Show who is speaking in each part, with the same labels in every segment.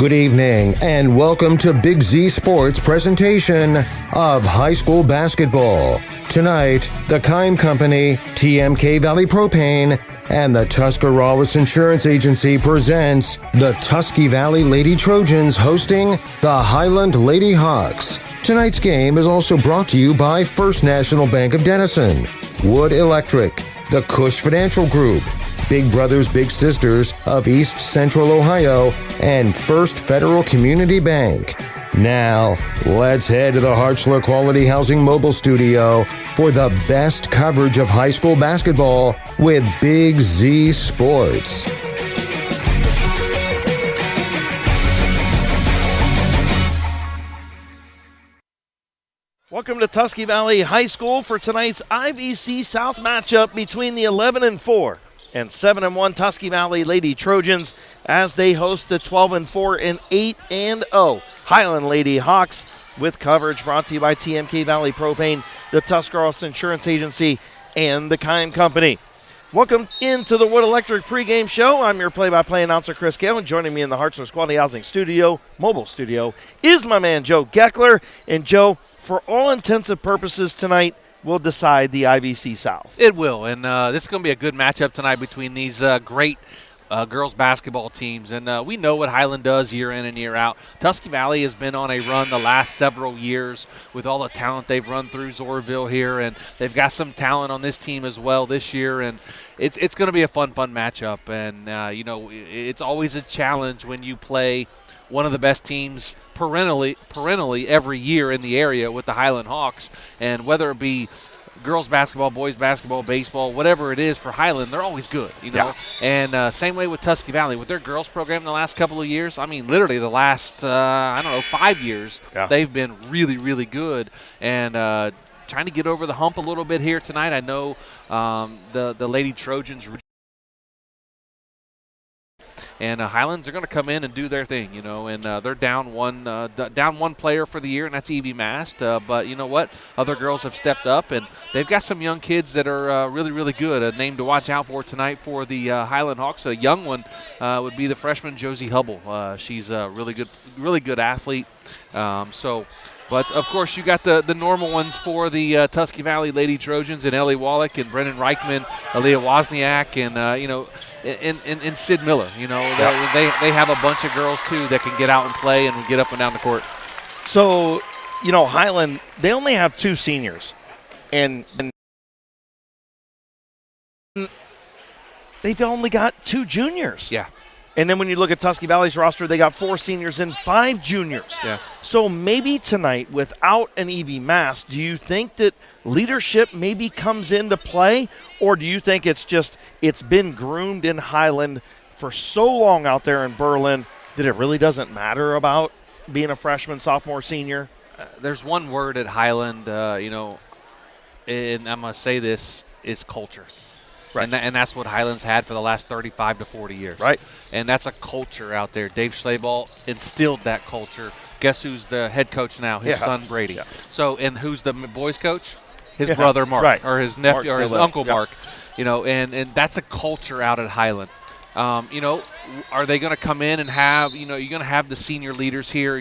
Speaker 1: Good evening and welcome to Big Z Sports presentation of high school basketball. Tonight, the Kime Company, TMK Valley Propane, and the Tuscarawas Insurance Agency presents the Tusky Valley Lady Trojans hosting the Highland Lady Hawks. Tonight's game is also brought to you by First National Bank of Denison, Wood Electric, the Cush Financial Group, Big Brothers Big Sisters of East Central Ohio, and First Federal Community Bank. Now, let's head to the Hartzler Quality Housing Mobile Studio for the best coverage of high school basketball with Big Z Sports.
Speaker 2: Welcome to Tusky Valley High School for tonight's IVC South matchup between the 11-4 and 7-1 Tusky Valley Lady Trojans as they host the 12-4 and 8-0 Highland Lady Hawks, with coverage brought to you by TMK Valley Propane, the Tuscarawas Insurance Agency, and the Kime Company. Welcome into the Wood Electric pregame show. I'm your play-by-play announcer, Chris Gale, and joining me in the Hartzler's Quality Housing Studio, mobile studio, is my man, Joe Geckler. And Joe, for all intents and purposes tonight, will decide the IVC South.
Speaker 3: It will, and this is going to be a good matchup tonight between these great girls basketball teams. And we know what Highland does year in and year out. Tusky Valley has been on a run the last several years with all the talent they've run through Zorville here, and they've got some talent on this team as well this year. And it's going to be a fun matchup. And, it's always a challenge when you play one of the best teams perennially every year in the area with the Highland Hawks. And whether it be girls basketball, boys basketball, baseball, whatever it is for Highland, they're always good,
Speaker 2: Yeah.
Speaker 3: And same way with Tusky Valley. With their girls program the last couple of years, I mean, literally the last, 5 years, they've been really, really good. And trying to get over the hump a little bit here tonight. I know the Lady Trojans and Highlands are going to come in and do their thing, and they're down one player for the year, and that's Evie Mast. But you know what? Other girls have stepped up, and they've got some young kids that are really, really good. A name to watch out for tonight for the Highland Hawks. A young one would be the freshman Josie Hubble. She's a really good athlete. But, of course, you got the normal ones for the Tusky Valley Lady Trojans, and Ellie Wallach and Brennan Reichman, Aaliyah Wozniak, and, and Sid Miller. They have a bunch of girls, too, that can get out and play and get up and down the court.
Speaker 2: So, Highland, they only have two seniors. And they've only got two juniors.
Speaker 3: Yeah.
Speaker 2: And then when you look at Tusky Valley's roster, they got 4 seniors and 5 juniors.
Speaker 3: Yeah.
Speaker 2: So maybe tonight, without an Evie Mast, do you think that leadership maybe comes into play? Or do you think it's been groomed in Highland for so long out there in Berlin that it really doesn't matter about being a freshman, sophomore, senior?
Speaker 3: There's one word at Highland, and I'm going to say this, is culture. Right. And that's what Highland's had for the last 35 to 40 years.
Speaker 2: Right.
Speaker 3: And that's a culture out there. Dave Schlaball instilled that culture. Guess who's the head coach now? His son, Brady. Yeah. So, and who's the boys coach? His brother, Mark.
Speaker 2: Right.
Speaker 3: Or his nephew,
Speaker 2: Mark,
Speaker 3: or his uncle, Mark. And that's a culture out at Highland. Are they going to come in and have, you're going to have the senior leaders here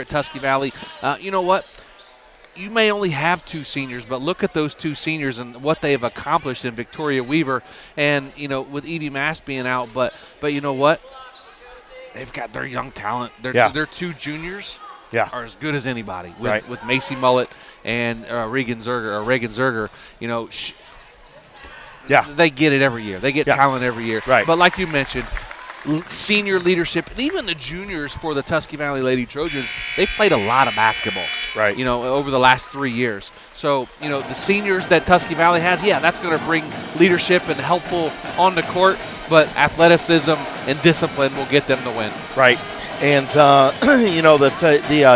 Speaker 3: at Tusky Valley. You know what? You may only have 2 seniors, but look at those 2 seniors and what they have accomplished in Victoria Weaver and, with Evie Mast being out. But you know what? They've got their young talent. Their 2 juniors are as good as anybody with Macy Mullet and Reagan Zerger. They get it every year. They get talent every year.
Speaker 2: Right.
Speaker 3: But like you mentioned, senior leadership, and even the juniors for the Tusky Valley Lady Trojans, they've played a lot of basketball, over the last 3 years. So, the seniors that Tusky Valley has, that's going to bring leadership and helpful on the court, but athleticism and discipline will get them to win.
Speaker 2: Right. And, the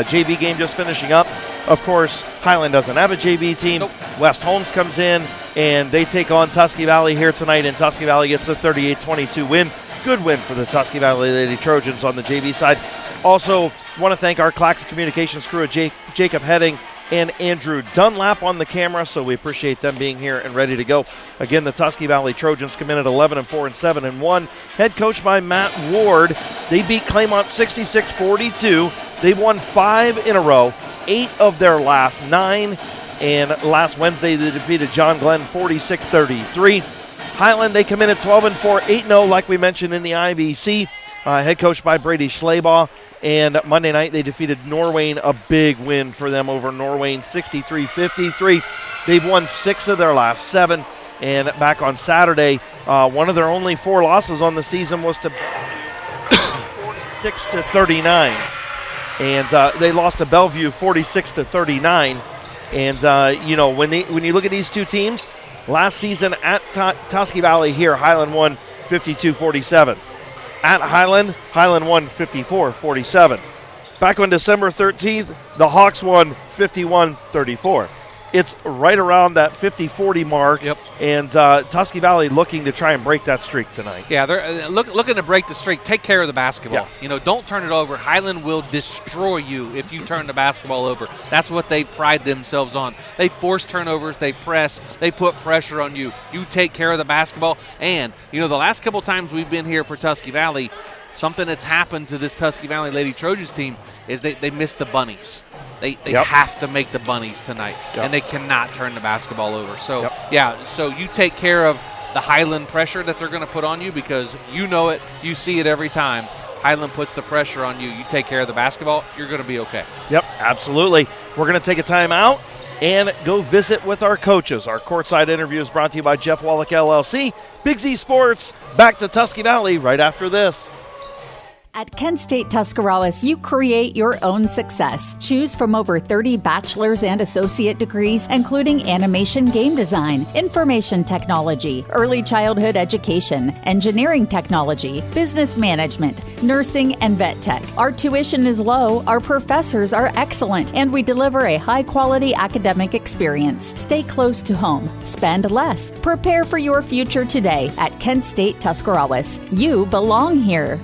Speaker 2: JV game just finishing up. Of course, Highland doesn't have a JV team.
Speaker 3: Nope.
Speaker 2: West Holmes comes in, and they take on Tusky Valley here tonight, and Tusky Valley gets the 38-22 win. Good win for the Tusky Valley Lady Trojans on the JV side. Also, want to thank our Claxon Communications crew, Jacob Heading and Andrew Dunlap on the camera, so we appreciate them being here and ready to go. Again, the Tusky Valley Trojans come in at 11-4 and 7-1. Head coached by Matt Ward. They beat Claymont 66-42. They've won 5 in a row, 8 of their last 9. And last Wednesday, they defeated John Glenn 46-33. Highland, they come in at 12-4, 8-0, like we mentioned in the IVC. Head coached by Brady Schleybaugh. And Monday night, they defeated Norwayne, a big win for them over Norwayne, 63-53. They've won 6 of their last 7. And back on Saturday, one of their only 4 losses on the season was to 46-39. And they lost to Bellevue 46-39. And, when you look at these two teams, last season at Tusky Valley here, Highland won 52-47. At Highland won 54-47. Back on December 13th, the Hawks won 51-34. It's right around that 50-40 mark,
Speaker 3: yep.
Speaker 2: And Tusky Valley looking to try and break that streak tonight.
Speaker 3: Yeah, they're looking to break the streak. Take care of the basketball.
Speaker 2: Yeah.
Speaker 3: Don't turn it over. Highland will destroy you if you turn the basketball over. That's what they pride themselves on. They force turnovers. They press. They put pressure on you. You take care of the basketball. And, the last couple times we've been here for Tusky Valley, something that's happened to this Tusky Valley Lady Trojans team is they missed the bunnies. They
Speaker 2: Yep.
Speaker 3: have to make the bunnies tonight,
Speaker 2: Yep.
Speaker 3: and they cannot turn the basketball over. So,
Speaker 2: Yep.
Speaker 3: so you take care of the Highland pressure that they're going to put on you because you know it, you see it every time. Highland puts the pressure on you. You take care of the basketball, you're going to be okay.
Speaker 2: Yep, absolutely. We're going to take a timeout and go visit with our coaches. Our courtside interview is brought to you by Jeff Wallach LLC. Big Z Sports, back to Tusky Valley right after this.
Speaker 4: At Kent State Tuscarawas, you create your own success. Choose from over 30 bachelor's and associate degrees, including animation game design, information technology, early childhood education, engineering technology, business management, nursing, and vet tech. Our tuition is low, our professors are excellent, and we deliver a high-quality academic experience. Stay close to home. Spend less. Prepare for your future today at Kent State Tuscarawas. You belong here.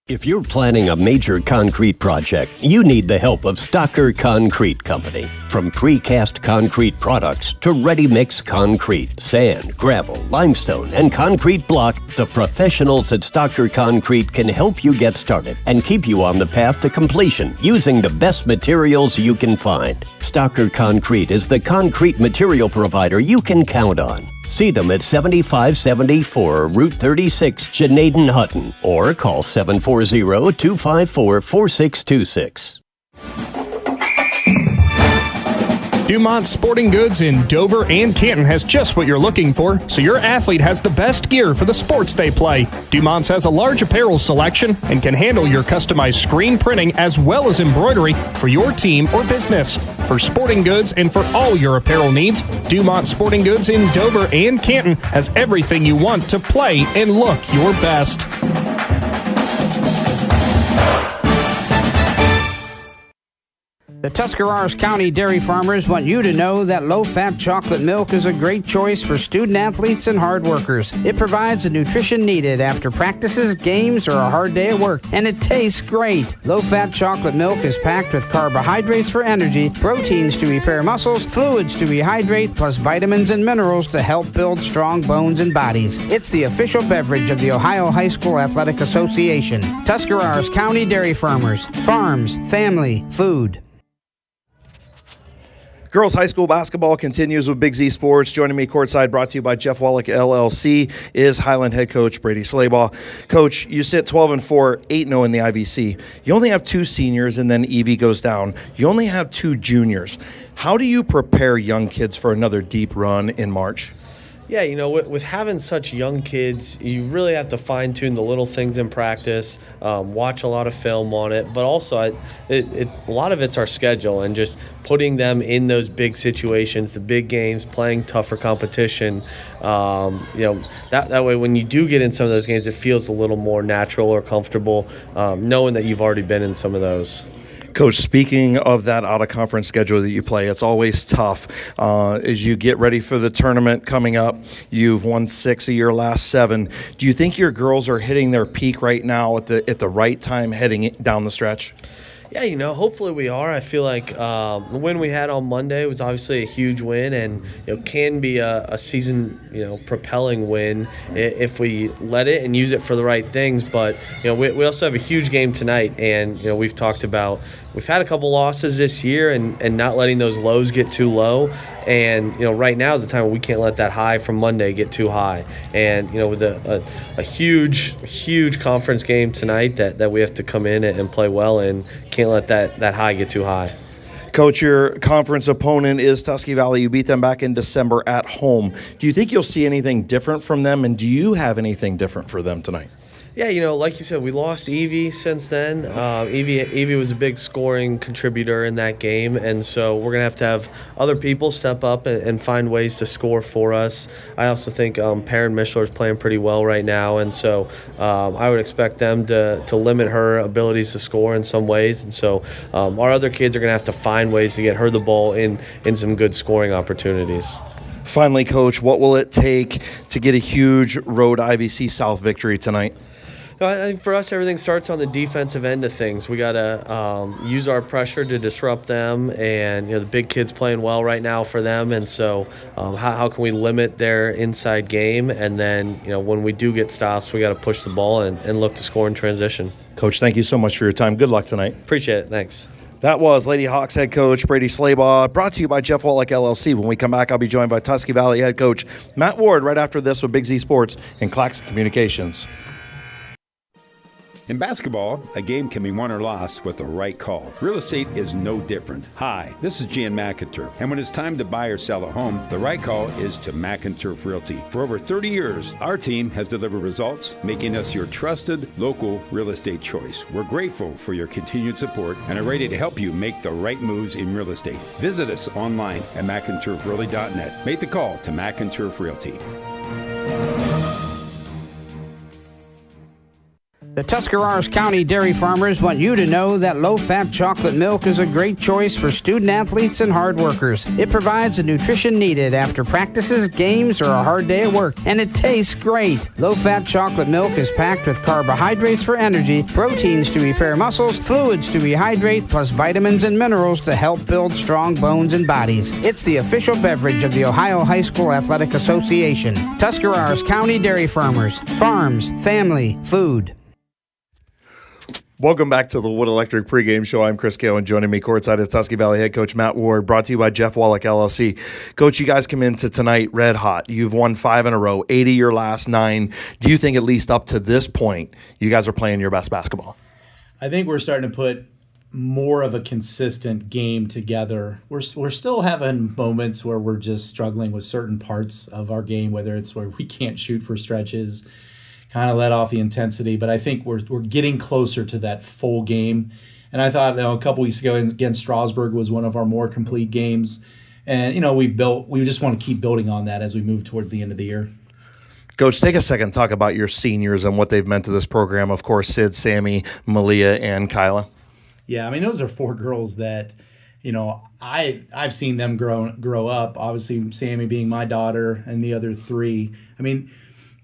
Speaker 5: If you're planning a major concrete project, you need the help of Stocker Concrete Company. From precast concrete products to ready-mix concrete, sand, gravel, limestone, and concrete block, the professionals at Stocker Concrete can help you get started and keep you on the path to completion using the best materials you can find. Stocker Concrete is the concrete material provider you can count on. See them at 7574 Route 36, Janaden Hutton, or call 740-254-4626.
Speaker 6: Dumont Sporting Goods in Dover and Canton has just what you're looking for, so your athlete has the best gear for the sports they play. Dumont's has a large apparel selection and can handle your customized screen printing as well as embroidery for your team or business. For sporting goods and for all your apparel needs, Dumont Sporting Goods in Dover and Canton has everything you want to play and look your best.
Speaker 7: The Tuscarawas County dairy farmers want you to know that low-fat chocolate milk is a great choice for student athletes and hard workers. It provides the nutrition needed after practices, games, or a hard day at work, and it tastes great. Low-fat chocolate milk is packed with carbohydrates for energy, proteins to repair muscles, fluids to rehydrate, plus vitamins and minerals to help build strong bones and bodies. It's the official beverage of the Ohio High School Athletic Association. Tuscarawas County Dairy Farmers. Farms, family, food.
Speaker 2: Girls high school basketball continues with Big Z Sports. Joining me courtside, brought to you by Jeff Wallach LLC, is Highland head coach Brady Schleybaugh. Coach, you sit 12-4, 8-0 in the IVC. You only have 2 seniors, and then Evie goes down. You only have 2 juniors. How do you prepare young kids for another deep run in March?
Speaker 8: Yeah, with having such young kids, you really have to fine-tune the little things in practice, watch a lot of film on it, but also a lot of it's our schedule and just putting them in those big situations, the big games, playing tougher competition. That way when you do get in some of those games, it feels a little more natural or comfortable, knowing that you've already been in some of those.
Speaker 2: Coach, speaking of that out-of-conference schedule that you play, it's always tough as you get ready for the tournament coming up. You've won 6 of your last 7. Do you think your girls are hitting their peak right now at the right time heading down the stretch?
Speaker 8: Yeah, hopefully we are. I feel like the win we had on Monday was obviously a huge win, and can be a season propelling win if we let it and use it for the right things. But we also have a huge game tonight, and we've talked about we've had a couple losses this year, and not letting those lows get too low. And right now is the time where we can't let that high from Monday get too high. And with a huge conference game tonight that we have to come in and play well, and can't let that high get too high.
Speaker 2: Coach, your conference opponent is Tusky Valley. You beat them back in December at home. Do you think you'll see anything different from them, and do you have anything different for them tonight?
Speaker 8: Yeah, like you said, we lost Evie since then. Evie was a big scoring contributor in that game, and so we're going to have other people step up and find ways to score for us. I also think Perrin Mishler is playing pretty well right now, and so I would expect them to limit her abilities to score in some ways. And so our other kids are going to have to find ways to get her the ball in some good scoring opportunities.
Speaker 2: Finally, Coach, what will it take to get a huge road IVC South victory tonight?
Speaker 8: I think for us, everything starts on the defensive end of things. We got to use our pressure to disrupt them, and the big kids playing well right now for them. And so, how can we limit their inside game? And then, when we do get stops, we got to push the ball and look to score in transition.
Speaker 2: Coach, thank you so much for your time. Good luck tonight.
Speaker 8: Appreciate it. Thanks.
Speaker 2: That was Lady Hawks head coach Brady Slaybaugh, brought to you by Jeff Wallach LLC. When we come back, I'll be joined by Tusky Valley head coach Matt Ward right after this with Big Z Sports and Claxon Communications.
Speaker 9: In basketball, a game can be won or lost with the right call. Real estate is no different. Hi, this is Jan McInturf, and when it's time to buy or sell a home, the right call is to McInturf Realty. For over 30 years, our team has delivered results, making us your trusted local real estate choice. We're grateful for your continued support and are ready to help you make the right moves in real estate. Visit us online at McInturfRealty.net. Make the call to McInturf Realty.
Speaker 7: The Tuscarawas County dairy farmers want you to know that low-fat chocolate milk is a great choice for student athletes and hard workers. It provides the nutrition needed after practices, games, or a hard day at work, and it tastes great. Low-fat chocolate milk is packed with carbohydrates for energy, proteins to repair muscles, fluids to rehydrate, plus vitamins and minerals to help build strong bones and bodies. It's the official beverage of the Ohio High School Athletic Association. Tuscarawas County Dairy Farmers. Farms, family, food.
Speaker 2: Welcome back to the Wood Electric pregame show. I'm Chris Gale, and joining me courtside is Tusky Valley head coach Matt Ward, brought to you by Jeff Wallach LLC. Coach, you guys come into tonight red hot. You've won 5 in a row, 80 your last 9. Do you think at least up to this point you guys are playing your best basketball?
Speaker 10: I think we're starting to put more of a consistent game together. We're still having moments where we're just struggling with certain parts of our game, whether it's where we can't shoot for stretches, kind of let off the intensity, but I think we're getting closer to that full game. And I thought a couple weeks ago against Strasburg was one of our more complete games. And we just want to keep building on that as we move towards the end of the year.
Speaker 2: Coach, take a second to talk about your seniors and what they've meant to this program. Of course, Sid, Sammy, Malia, and Kyla.
Speaker 10: Yeah, those are 4 girls that I've seen them grow up. Obviously, Sammy being my daughter, and the other 3.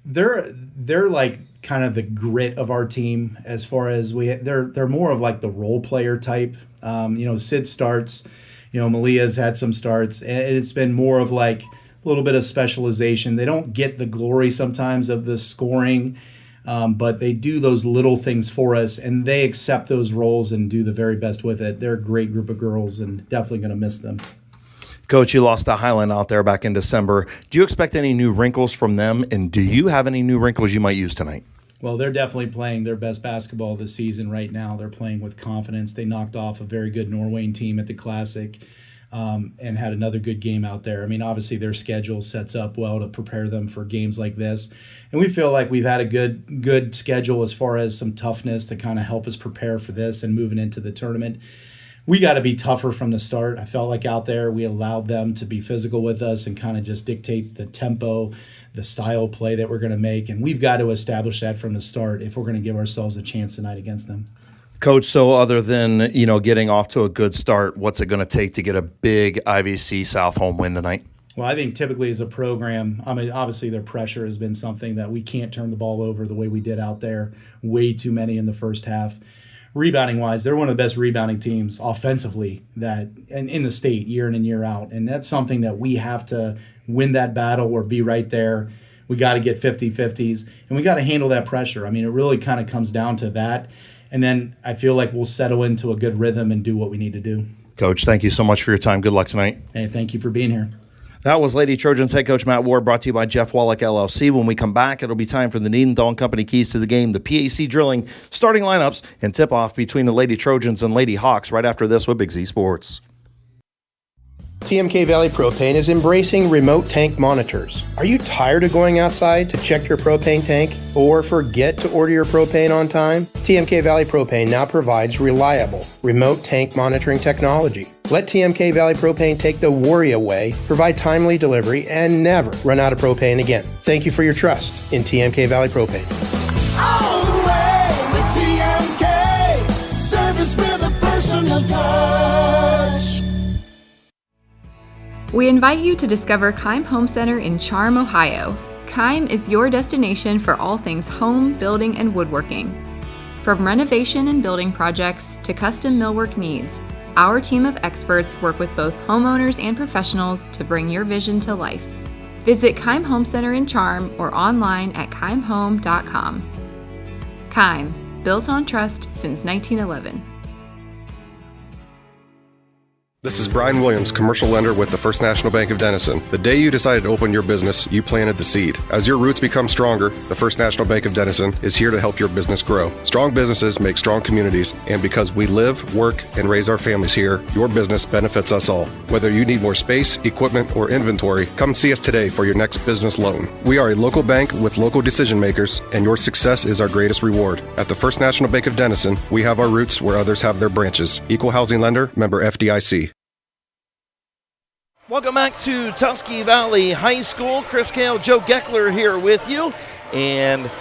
Speaker 10: They're like kind of the grit of our team as far as they're more of like the role player type. Sid starts, Malia's had some starts, and it's been more of like a little bit of specialization. They don't get the glory sometimes of the scoring, but they do those little things for us, and they accept those roles and do the very best with it. They're a great group of girls, and definitely going to miss them.
Speaker 2: Coach, you lost to Hiland out there back in December. Do you expect any new wrinkles from them, and do you have any new wrinkles you might use tonight?
Speaker 10: Well, they're definitely playing their best basketball this season right now. They're playing with confidence. They knocked off a very good Norwayne team at the Classic and had another good game out there. Obviously their schedule sets up well to prepare them for games like this. And we feel like we've had a good schedule as far as some toughness to kind of help us prepare for this and moving into the tournament. We got to be tougher from the start. I felt like out there we allowed them to be physical with us and kind of just dictate the tempo, the style of play that we're going to make. And we've got to establish that from the start if we're going to give ourselves a chance tonight against them.
Speaker 2: Coach, so other than, getting off to a good start, what's it going to take to get a big IVC South home win tonight?
Speaker 10: Well, I think typically as a program, obviously their pressure has been something that we can't turn the ball over the way we did out there. Way too many in the first half. rebounding wise, they're one of the best rebounding teams offensively in the state year in and year out. And that's something that we have to win that battle or be right there. We got to get 50-50s, and we got to handle that pressure. I mean, it really kind of comes down to that. And then I feel like we'll settle into a good rhythm and do what we need to do.
Speaker 2: Coach, thank you so much for your time. Good luck tonight.
Speaker 10: Hey, thank you for being here.
Speaker 2: That was Lady Trojans head coach Matt Ward, brought to you by Jeff Wallach LLC. When we come back, it'll be time for the Needham Company keys to the game, the PAC drilling, starting lineups, and tip-off between the Lady Trojans and Lady Hawks right after this with Big Z Sports.
Speaker 11: TMK Valley Propane is embracing remote tank monitors. Are you tired of going outside to check your propane tank or forget to order your propane on time? TMK Valley Propane now provides reliable remote tank monitoring technology. Let TMK Valley Propane take the worry away, provide timely delivery, and never run out of propane again. Thank you for your trust in TMK Valley Propane.
Speaker 12: All the way with TMK, service with a personal touch.
Speaker 13: We invite you to discover Keim Home Center in Charm, Ohio. Keim is your destination for all things home, building, and woodworking. From renovation and building projects to custom millwork needs, our team of experts work with both homeowners and professionals to bring your vision to life. Visit Keim Home Center in Charm or online at keimhome.com. Keim, built on trust since 1911.
Speaker 14: This is Brian Williams, commercial lender with the First National Bank of Denison. The day you decided to open your business, you planted the seed. As your roots become stronger, the First National Bank of Denison is here to help your business grow. Strong businesses make strong communities, and because we live, work, and raise our families here, your business benefits us all. Whether you need more space, equipment, or inventory, come see us today for your next business loan. We are a local bank with local decision makers, and your success is our greatest reward. At the First National Bank of Denison, we have our roots where others have their branches. Equal housing lender, member FDIC.
Speaker 2: Welcome back to Tusky Valley High School. Chris Kale, Joe Geckler here with you. And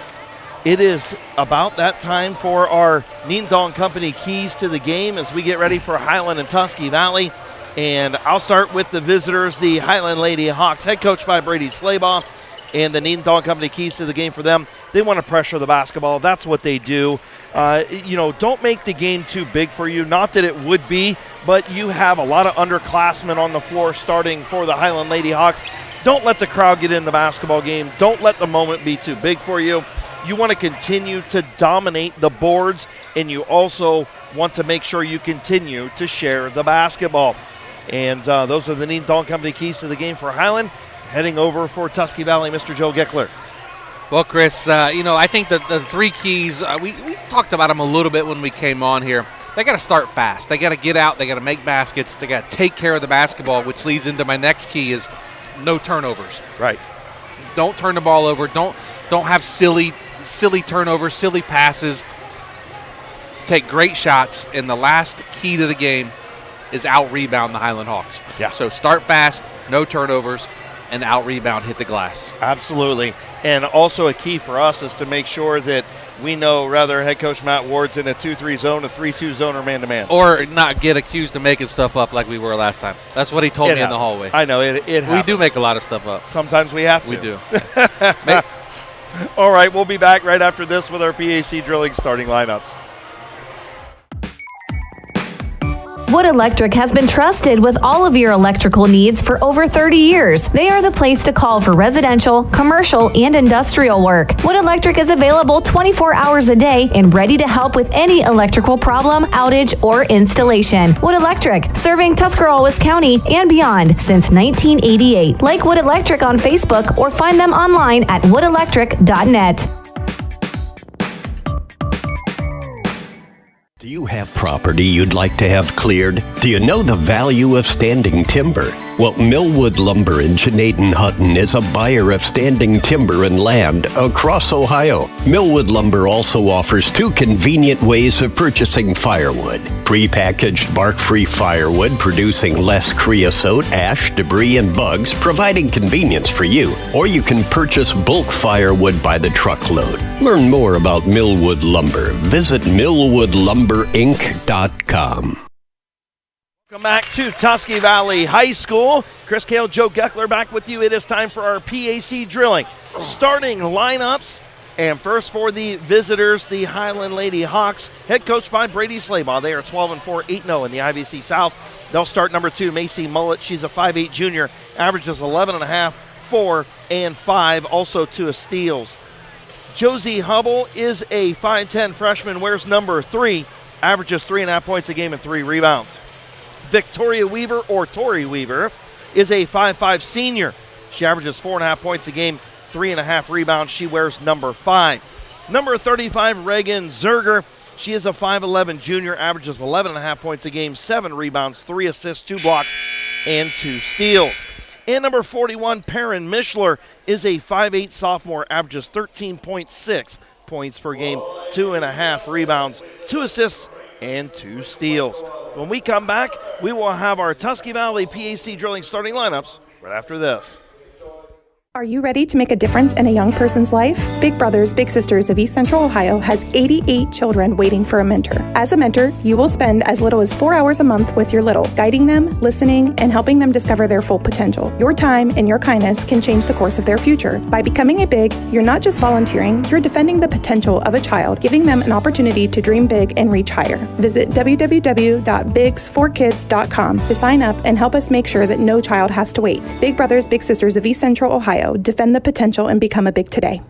Speaker 2: it is about that time for our Needham Company keys to the game as we get ready for Highland and Tusky Valley. And I'll start with the visitors, the Highland Lady Hawks, head coached by Brady Slaybaugh. And the Needham Company keys to the game for them, they want to pressure the basketball. That's what they do. Don't make the game too big for you. Not that it would be, but you have a lot of underclassmen on the floor starting for the Highland Lady Hawks. Don't let the crowd get in the basketball game. Don't let the moment be too big for you. You want to continue to dominate the boards, and you also want to make sure you continue to share the basketball. And those are the Needham Company keys to the game for Highland. Heading over for Tusky Valley, Mr. Joe Geckler.
Speaker 3: Well, Chris, I think the three keys, we talked about them a little bit when we came on here. They got to start fast. They got to get out. They got to make baskets. They got to take care of the basketball, which leads into my next key is no turnovers.
Speaker 2: Right.
Speaker 3: Don't turn the ball over. Don't have silly turnovers, silly passes. Take great shots, and the last key to the game is out-rebound the Highland Hawks.
Speaker 2: Yeah.
Speaker 3: So start fast, no turnovers, and out-rebound, hit the glass.
Speaker 2: Absolutely. And also a key for us is to make sure that we know rather head coach Matt Ward's in a 2-3 zone, a 3-2 zone, or man-to-man.
Speaker 3: Or not get accused of making stuff up like we were last time. That's what he told me in the hallway.
Speaker 2: I know, it happens.
Speaker 3: We do make a lot of stuff up.
Speaker 2: Sometimes we have to.
Speaker 3: We do.
Speaker 2: All right, we'll be back right after this with our PAC drilling starting lineups.
Speaker 15: Wood Electric has been trusted with all of your electrical needs for over 30 years. They are the place to call for residential, commercial, and industrial work. Wood Electric is available 24 hours a day and ready to help with any electrical problem, outage, or installation. Wood Electric, serving Tuscarawas County and beyond since 1988. Like Wood Electric on Facebook or find them online at woodelectric.net.
Speaker 5: Do you have property you'd like to have cleared? Do you know the value of standing timber? Well, Millwood Lumber in Chenaden-Hutton is a buyer of standing timber and land across Ohio. Millwood Lumber also offers two convenient ways of purchasing firewood. Pre-packaged bark-free firewood producing less creosote, ash, debris, and bugs, providing convenience for you. Or you can purchase bulk firewood by the truckload. Learn more about Millwood Lumber. Visit millwoodlumberinc.com.
Speaker 2: Welcome back to Tusky Valley High School. Chris Kale, Joe Geckler back with you. It is time for our PAC drilling. Starting lineups, And first for the visitors, the Highland Lady Hawks, head coached by Brady Slaybaugh. They are 12-4, 8-0 in the IVC South. They'll start number 2, Macy Mullet. She's a 5'8 junior, averages 11.5, 4, and 5, also 2 steals. Josie Hubble is a 5'10 freshman, wears number 3, averages 3.5 points a game and 3 rebounds. Victoria Weaver, or Tori Weaver, is a 5'5 senior. She averages 4.5 points a game, 3.5 rebounds. She wears number 5. Number 35, Reagan Zerger. She is a 5'11 junior, averages 11.5 points a game, 7 rebounds, 3 assists, 2 blocks, and 2 steals. And number 41, Perrin Mishler, is a 5'8 sophomore, averages 13.6 points per game, 2.5 rebounds, 2 assists, and 2 steals. When we come back, we will have our Tusky Valley PAC drilling starting lineups right after this.
Speaker 16: Are you ready to make a difference in a young person's life? Big Brothers Big Sisters of East Central Ohio has 88 children waiting for a mentor. As a mentor, you will spend as little as 4 hours a month with your little, guiding them, listening, and helping them discover their full potential. Your time and your kindness can change the course of their future. By becoming a Big, you're not just volunteering, you're defending the potential of a child, giving them an opportunity to dream big and reach higher. Visit www.bigs4kids.com to sign up and help us make sure that no child has to wait. Big Brothers Big Sisters of East Central Ohio. Defend the potential and become a Big today.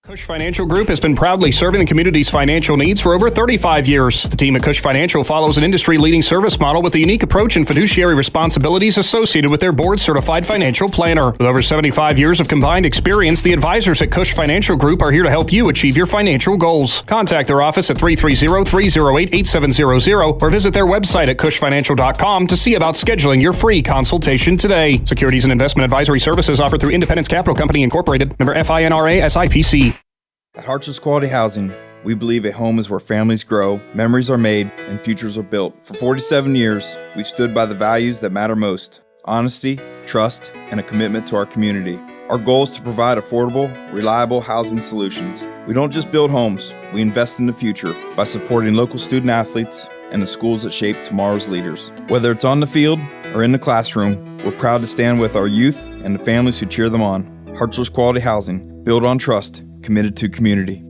Speaker 6: Cush Financial Group has been proudly serving the community's financial needs for over 35 years. The team at Cush Financial follows an industry-leading service model with a unique approach and fiduciary responsibilities associated with their board-certified financial planner. With over 75 years of combined experience, the advisors at Cush Financial Group are here to help you achieve your financial goals. Contact their office at 330-308-8700 or visit their website at cushfinancial.com to see about scheduling your free consultation today. Securities and investment advisory services offered through Independence Capital Company Incorporated, member FINRA SIPC.
Speaker 17: At Hartsville's Quality Housing, we believe a home is where families grow, memories are made, and futures are built. For 47 years, we've stood by the values that matter most: honesty, trust, and a commitment to our community. Our goal is to provide affordable, reliable housing solutions. We don't just build homes, we invest in the future by supporting local student athletes and the schools that shape tomorrow's leaders. Whether it's on the field or in the classroom, we're proud to stand with our youth and the families who cheer them on. Hartsville's Quality Housing, built on trust, committed to community.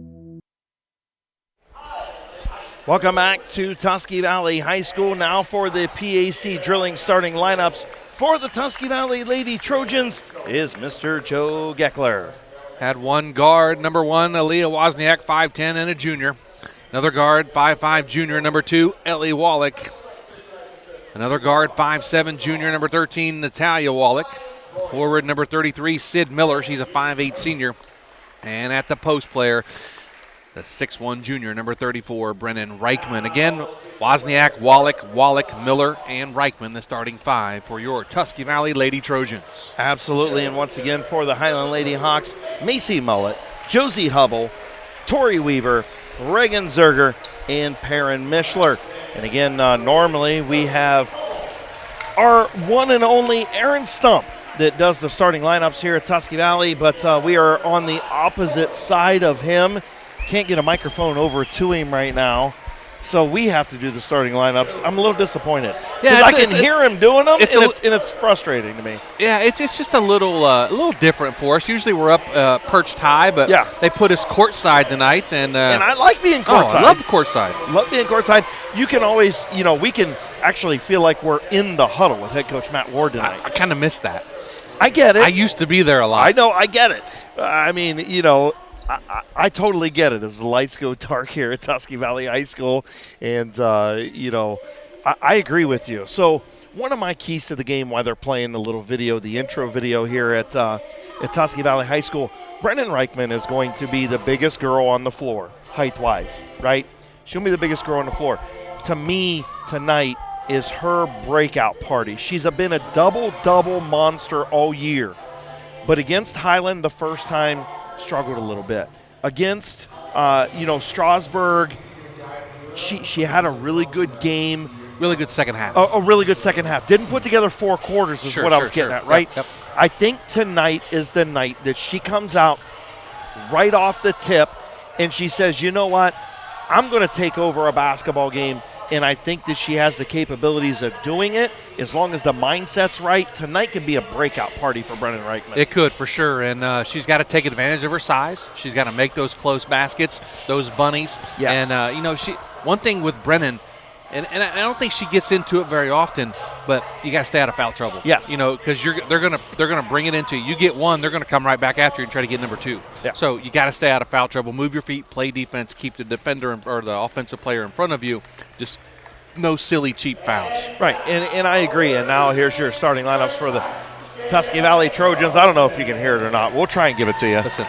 Speaker 2: Welcome back to Tusky Valley High School. Now for the PAC drilling starting lineups for the Tusky Valley Lady Trojans is Mr. Joe Geckler.
Speaker 3: Had one guard, number 1, Aaliyah Wozniak, 5'10", and a junior. Another guard, 5'5", junior, number 2, Ellie Wallach. Another guard, 5'7", junior, number 13, Natalia Wallach. Forward, number 33, Sid Miller. She's a 5'8", senior. And at the post player, the 6'1", junior, number 34, Brennan Reichman. Again, Wozniak, Wallach, Miller, and Reichman, the starting 5 for your Tusky Valley Lady Trojans.
Speaker 2: Absolutely, and once again for the Highland Lady Hawks, Macy Mullet, Josie Hubble, Tori Weaver, Reagan Zerger, and Perrin Mishler. And again, normally we have our one and only Aaron Stump that does the starting lineups here at Tusky Valley, but we are on the opposite side of him. Can't get a microphone over to him right now, so we have to do the starting lineups. I'm a little disappointed because I can hear him doing them, and it's frustrating to me.
Speaker 3: Yeah, it's just a little different for us. Usually we're up perched high, but they put us courtside tonight, and
Speaker 2: I like being courtside.
Speaker 3: I love courtside.
Speaker 2: Love being courtside. You can always, we can actually feel like we're in the huddle with head coach Matt Ward tonight.
Speaker 3: I kind of miss that.
Speaker 2: I get it.
Speaker 3: I used to be there a lot.
Speaker 2: I know, I get it. I mean, I totally get it as the lights go dark here at Tusky Valley High School. And, I agree with you. So one of my keys to the game, why they're playing the little video, the intro video here at Tusky Valley High School, Brennan Reichman is going to be the biggest girl on the floor, height-wise, right? She'll be the biggest girl on the floor. To me, tonight, is her breakout party. She's been a double-double monster all year. But against Highland the first time, struggled a little bit. Against, Strasburg, she had a really good game.
Speaker 3: Really good second half.
Speaker 2: A really good second half. Didn't put together 4 quarters is what I was getting at, right?
Speaker 3: Yep.
Speaker 2: I think tonight is the night that she comes out right off the tip and she says, you know what? I'm going to take over a basketball game and I think that she has the capabilities of doing it. As long as the mindset's right, tonight could be a breakout party for Brennan Reichman.
Speaker 3: It could, for sure, and she's got to take advantage of her size. She's got to make those close baskets, those bunnies.
Speaker 2: Yes.
Speaker 3: And, one thing with Brennan, and I don't think she gets into it very often, but you got to stay out of foul trouble.
Speaker 2: Yes.
Speaker 3: Because they're gonna bring it into you. You get one, they're gonna come right back after you and try to get number two.
Speaker 2: Yeah.
Speaker 3: So you got to stay out of foul trouble. Move your feet, play defense, keep the defender or the offensive player in front of you. Just no silly, cheap fouls.
Speaker 2: Right, and I agree. And now here's your starting lineups for the Tusky Valley Trojans. I don't know if you can hear it or not. We'll try and give it to you.
Speaker 3: Listen.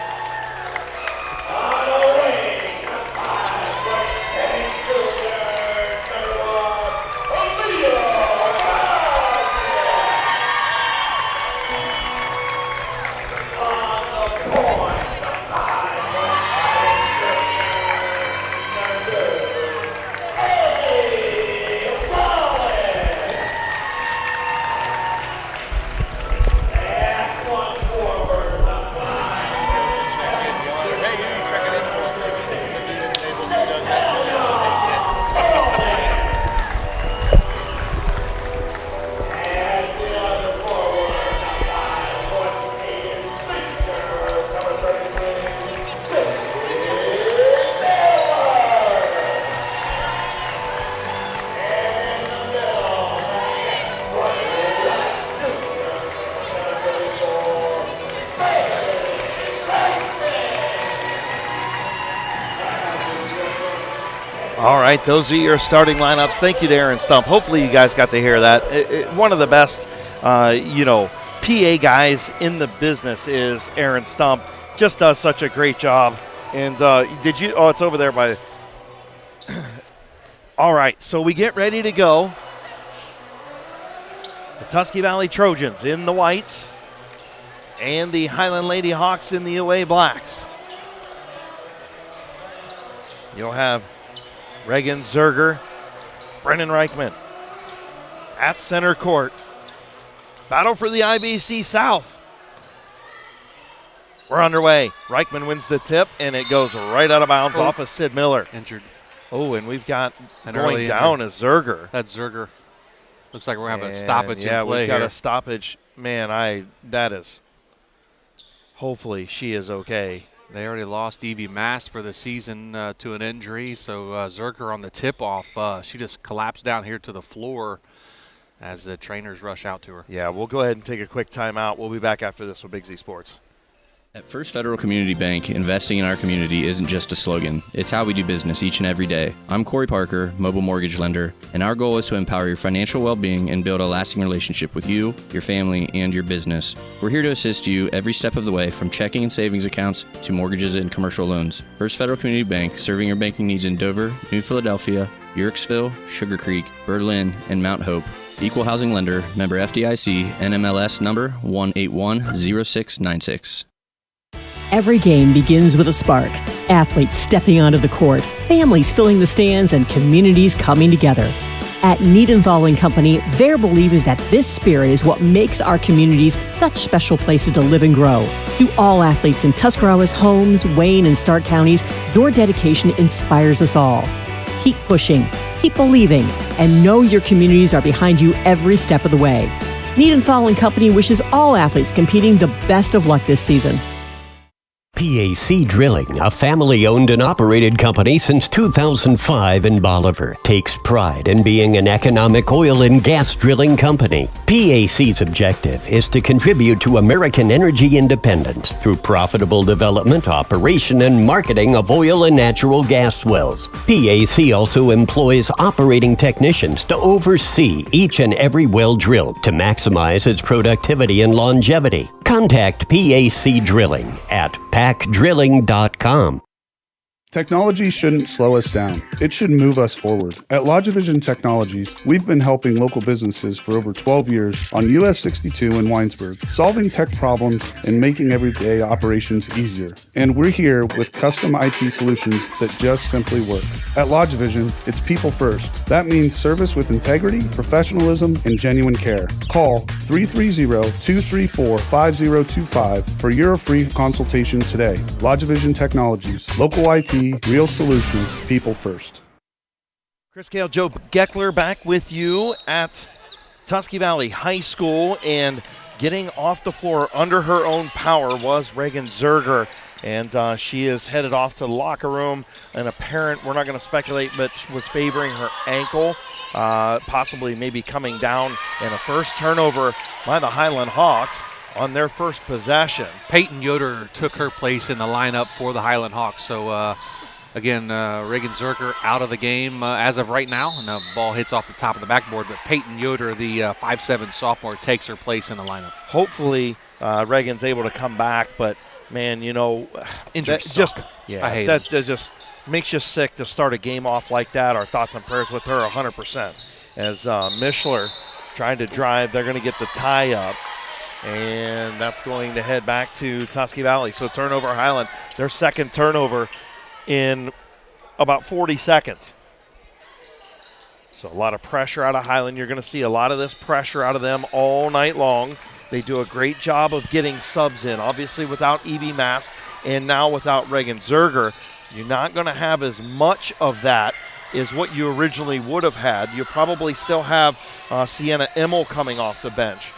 Speaker 2: All right, those are your starting lineups. Thank you to Aaron Stump. Hopefully you guys got to hear that. One of the best, PA guys in the business is Aaron Stump. Just does such a great job. And did you? Oh, it's over there by. All right, so we get ready to go. The Tusky Valley Trojans in the whites and the Highland Lady Hawks in the UA blacks. You'll have Reagan Zerger, Brennan Reichman at center court. Battle for the IBC South. We're underway. Reichman wins the tip, and it goes right out of bounds off of Sid Miller.
Speaker 3: Injured.
Speaker 2: Oh, and we've got
Speaker 3: An
Speaker 2: going
Speaker 3: early
Speaker 2: down
Speaker 3: injury.
Speaker 2: is Zerger.
Speaker 3: That's Zerger. Looks like we're having a stoppage
Speaker 2: yeah,
Speaker 3: in play
Speaker 2: we've got
Speaker 3: here.
Speaker 2: a stoppage. Man, that is. Hopefully she is okay.
Speaker 3: They already lost Evie Mast for the season to an injury, so Zerker on the tip-off, she just collapsed down here to the floor as the trainers rush out to her.
Speaker 2: Yeah, we'll go ahead and take a quick timeout. We'll be back after this with Big Z Sports.
Speaker 18: At First Federal Community Bank, investing in our community isn't just a slogan. It's how we do business each and every day. I'm Corey Parker, mobile mortgage lender, and our goal is to empower your financial well-being and build a lasting relationship with you, your family, and your business. We're here to assist you every step of the way, from checking and savings accounts to mortgages and commercial loans. First Federal Community Bank, serving your banking needs in Dover, New Philadelphia, Yorksville, Sugar Creek, Berlin, and Mount Hope. Equal housing lender, member FDIC, NMLS number 1810696.
Speaker 19: Every game begins with a spark. Athletes stepping onto the court, families filling the stands, and communities coming together. At Niedenthal & Company, their belief is that this spirit is what makes our communities such special places to live and grow. To all athletes in Tuscarawas, Holmes, Wayne, and Stark counties, your dedication inspires us all. Keep pushing, keep believing, and know your communities are behind you every step of the way. Niedenthal & Company wishes all athletes competing the best of luck this season.
Speaker 5: PAC Drilling, a family-owned and operated company since 2005 in Bolivar, takes pride in being an economic oil and gas drilling company. PAC's objective is to contribute to American energy independence through profitable development, operation, and marketing of oil and natural gas wells. PAC also employs operating technicians to oversee each and every well drilled to maximize its productivity and longevity. Contact PAC Drilling at pacdrilling.com.
Speaker 20: Technology shouldn't slow us down. It should move us forward. At Logivision Technologies, we've been helping local businesses for over 12 years on US 62 in Winesburg, solving tech problems and making everyday operations easier. And we're here with custom IT solutions that just simply work. At Logivision, it's people first. That means service with integrity, professionalism, and genuine care. Call 330-234-5025 for your free consultation today. Logivision Technologies, local IT, real solutions, people first.
Speaker 2: Chris Gale, Joe Geckler back with you at Tusky Valley High School, and getting off the floor under her own power was Reagan Zerger, and she is headed off to the locker room. And a parent, we're not going to speculate, but was favoring her ankle, possibly maybe coming down, and a first turnover by the Highland Hawks on their first possession.
Speaker 3: Peyton Yoder took her place in the lineup for the Highland Hawks, so again, Reagan Zerker out of the game as of right now, and the ball hits off the top of the backboard, but Peyton Yoder, the 5'7" sophomore, takes her place in the lineup.
Speaker 2: Hopefully, Reagan's able to come back, but, man, you know,
Speaker 3: Injuries
Speaker 2: just
Speaker 3: I hate
Speaker 2: that just makes you sick to start a game off like that. Our thoughts and prayers with her 100%. As Mishler trying to drive, they're going to get the tie up, and that's going to head back to Tusky Valley. So turnover Highland, their second turnover in about 40 seconds. So a lot of pressure out of Highland. You're going to see a lot of this pressure out of them all night long. They do a great job of getting subs in. Obviously without Evie Mast and now without Reagan Zerger, you're not going to have as much of that as what you originally would have had. You probably still have Sienna Immel coming off the bench.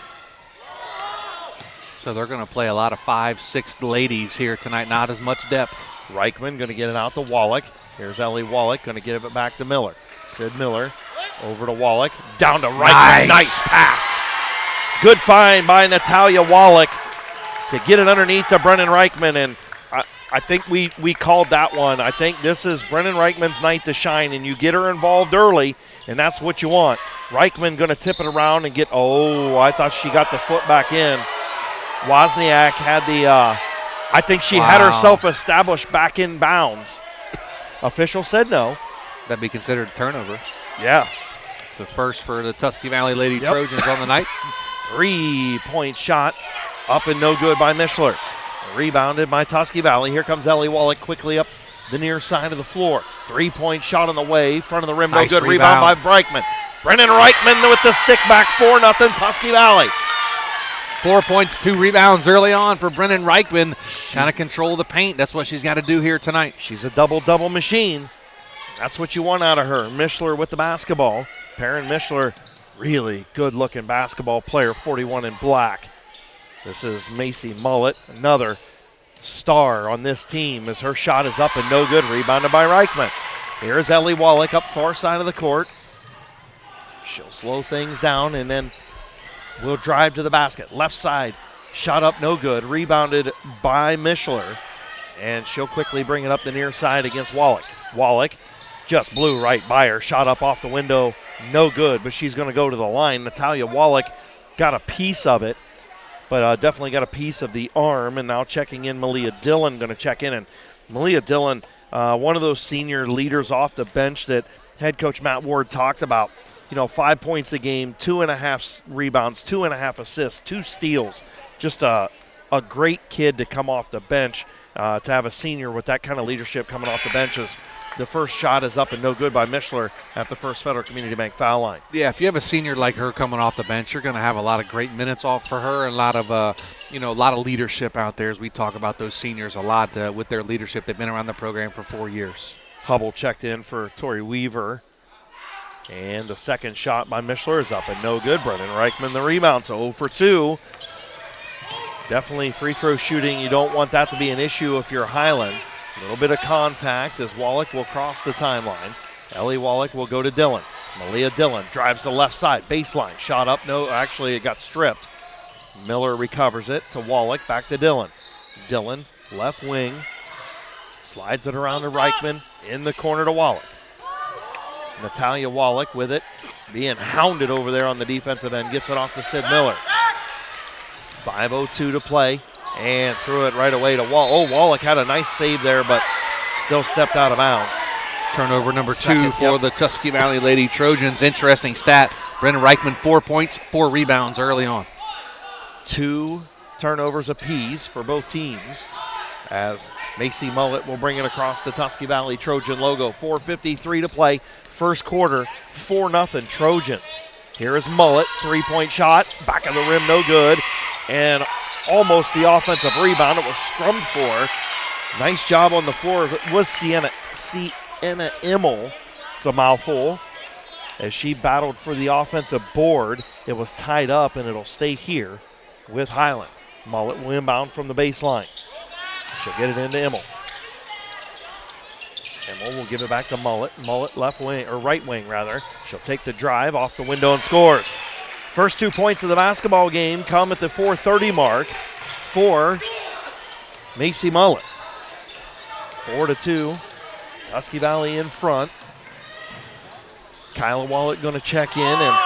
Speaker 3: So they're going to play a lot of 5'6" ladies here tonight, not as much depth.
Speaker 2: Reichman going to get it out to Wallach. Here's Ellie Wallach going to give it back to Miller. Sid Miller over to Wallach. Down to Reichman. Nice pass. Good find by Natalia Wallach to get it underneath to Brennan Reichman. And I think we called that one. I think this is Brennan Reichman's night to shine, and you get her involved early, and that's what you want. Reichman going to tip it around and get, I thought she got the foot back in. Wozniak had the, I think she had herself established back in bounds. Official said no.
Speaker 3: That'd be considered a turnover.
Speaker 2: Yeah.
Speaker 3: The first for the Tusky Valley Lady Trojans on the night.
Speaker 2: 3-point shot up and no good by Mishler. Rebounded by Tusky Valley. Here comes Ellie Wallach quickly up the near side of the floor. 3-point shot on the way. Front of the rim,
Speaker 3: nice
Speaker 2: no good. Rebound by Reichman. Brennan Reichman with the stick back. 4-0 Tusky Valley.
Speaker 3: 4 points, 2 rebounds early on for Brennan Reichman. Kind of control the paint. That's what she's got to do here tonight.
Speaker 2: She's a double-double machine. That's what you want out of her. Mishler with the basketball. Perrin Mishler, really good-looking basketball player, 41 in black. This is Macy Mullet, another star on this team, as her shot is up and no good. Rebounded by Reichman. Here's Ellie Wallach up far side of the court. She'll slow things down and then will drive to the basket. Left side, shot up no good. Rebounded by Mishler, and she'll quickly bring it up the near side against Wallach. Wallach just blew right by her. Shot up off the window, no good, but she's going to go to the line. Natalia Wallach got a piece of it, but definitely got a piece of the arm. And now checking in, Malia Dillon going to check in. And Malia Dillon, one of those senior leaders off the bench that head coach Matt Ward talked about. 5 points a game, 2.5 rebounds, 2.5 assists, 2 steals. Just a great kid to come off the bench. To have a senior with that kind of leadership coming off the benches. The first shot is up and no good by Mishler at the First Federal Community Bank foul line.
Speaker 3: Yeah, if you have a senior like her coming off the bench, you're going to have a lot of great minutes off for her, and a lot of leadership out there. As we talk about those seniors a lot with their leadership. They've been around the program for 4 years.
Speaker 2: Hubble checked in for Tori Weaver. And the second shot by Mishler is up and no good. Brennan Reichman the rebound, so 0 for 2. Definitely free throw shooting. You don't want that to be an issue if you're Highland. A little bit of contact as Wallach will cross the timeline. Ellie Wallach will go to Dillon. Malia Dillon drives the left side, baseline. Shot up, no, actually it got stripped. Miller recovers it to Wallach, back to Dillon. Dillon, left wing, slides it around to Reichman, in the corner to Wallach. Natalia Wallach with it, being hounded over there on the defensive end, gets it off to Sid Miller. 5:02 to play, and threw it right away to Wallach. Wallach had a nice save there, but still stepped out of bounds.
Speaker 3: Turnover number 2 for the Tusky Valley Lady Trojans. Interesting stat. Brennan Reichman, 4 points, 4 rebounds early on.
Speaker 2: 2 turnovers apiece for both teams, as Macy Mullet will bring it across the Tusky Valley Trojan logo. 4:53 to play. First quarter, 4-0 Trojans. Here is Mullet, 3-point shot, back of the rim, no good, and almost the offensive rebound. It was scrummed for. Nice job on the floor. It was Sienna Immel. It's a mouthful. as she battled for the offensive board. It was tied up, and it'll stay here with Highland. Mullet will inbound from the baseline. She'll get it into Immel. Immel will give it back to Mullet. Mullet left wing, or right wing rather. She'll take the drive off the window and scores. First 2 points of the basketball game come at the 4:30 mark for Macy Mullet. 4-2. Tusky Valley in front. Kyla Wallet going to check in, and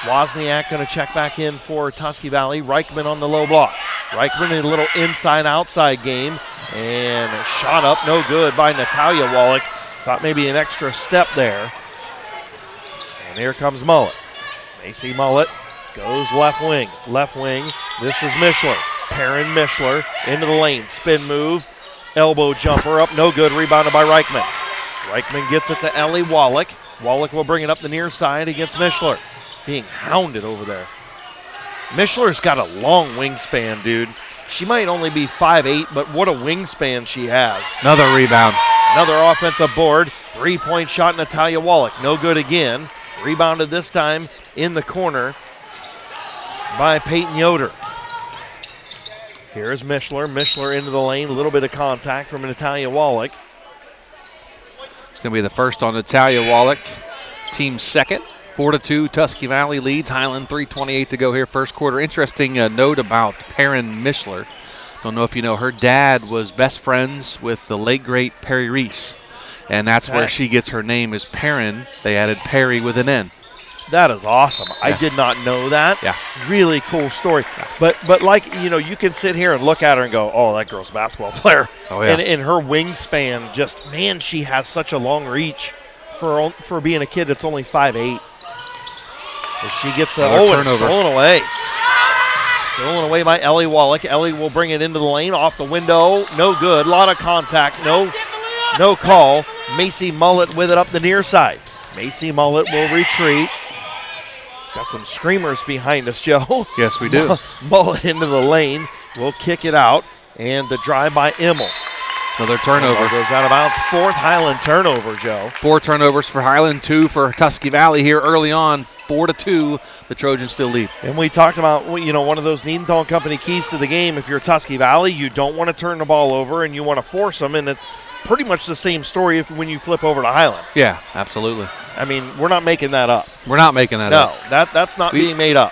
Speaker 2: Wozniak going to check back in for Tusky Valley. Reichman on the low block. Reichman in a little inside-outside game, and a shot up, no good by Natalia Wallach. Thought maybe an extra step there. And here comes Mullet. Macy Mullet goes left wing. Left wing, this is Mishler. Perrin Mishler into the lane. Spin move, elbow jumper up, no good. Rebounded by Reichman. Reichman gets it to Ellie Wallach. Wallach will bring it up the near side against Mishler. Being hounded over there. Mishler's got a long wingspan, dude. She might only be 5'8", but what a wingspan she has.
Speaker 3: Another rebound.
Speaker 2: Another offensive board. 3-point shot, Natalia Wallach. No good again. Rebounded this time in the corner by Peyton Yoder. Here's Mishler. Mishler into the lane. A little bit of contact from Natalia Wallach.
Speaker 3: It's going to be the first on Natalia Wallach. Team second. 4-2, Tusky Valley leads. Highland 3:28 to go here, first quarter. Interesting note about Perrin Mishler. Don't know if you know, her dad was best friends with the late, great Perry Reese. And that's where she gets her name, is Perrin. They added Perry with an N.
Speaker 2: That is awesome. Yeah. I did not know that.
Speaker 3: Yeah.
Speaker 2: Really cool story. Yeah. But like, you know, you can sit here and look at her and go, oh, that girl's a basketball player.
Speaker 3: Oh, yeah.
Speaker 2: And her wingspan, just, man, she has such a long reach for being a kid that's only 5'8". As she gets it's stolen away. Stolen away by Ellie Wallach. Ellie will bring it into the lane, off the window. No good. A lot of contact. No call. Macy Mullet with it up the near side. Macy Mullet will retreat. Got some screamers behind us, Joe.
Speaker 3: Yes, we do.
Speaker 2: Mullet into the lane. We'll kick it out. And the drive by Immel.
Speaker 3: Another turnover.
Speaker 2: Goes out of bounds. Fourth Highland turnover, Joe.
Speaker 3: 4 turnovers for Highland, 2 for Tusky Valley here early on. 4-2, the Trojans still lead.
Speaker 2: And we talked about, you know, one of those Neadenthal Company keys to the game. If you're Tusky Valley, you don't want to turn the ball over and you want to force them, and it's pretty much the same story when you flip over to Highland.
Speaker 3: Yeah, absolutely.
Speaker 2: I mean, we're not making that up.
Speaker 3: We're not making that up.
Speaker 2: No, that's not being made up.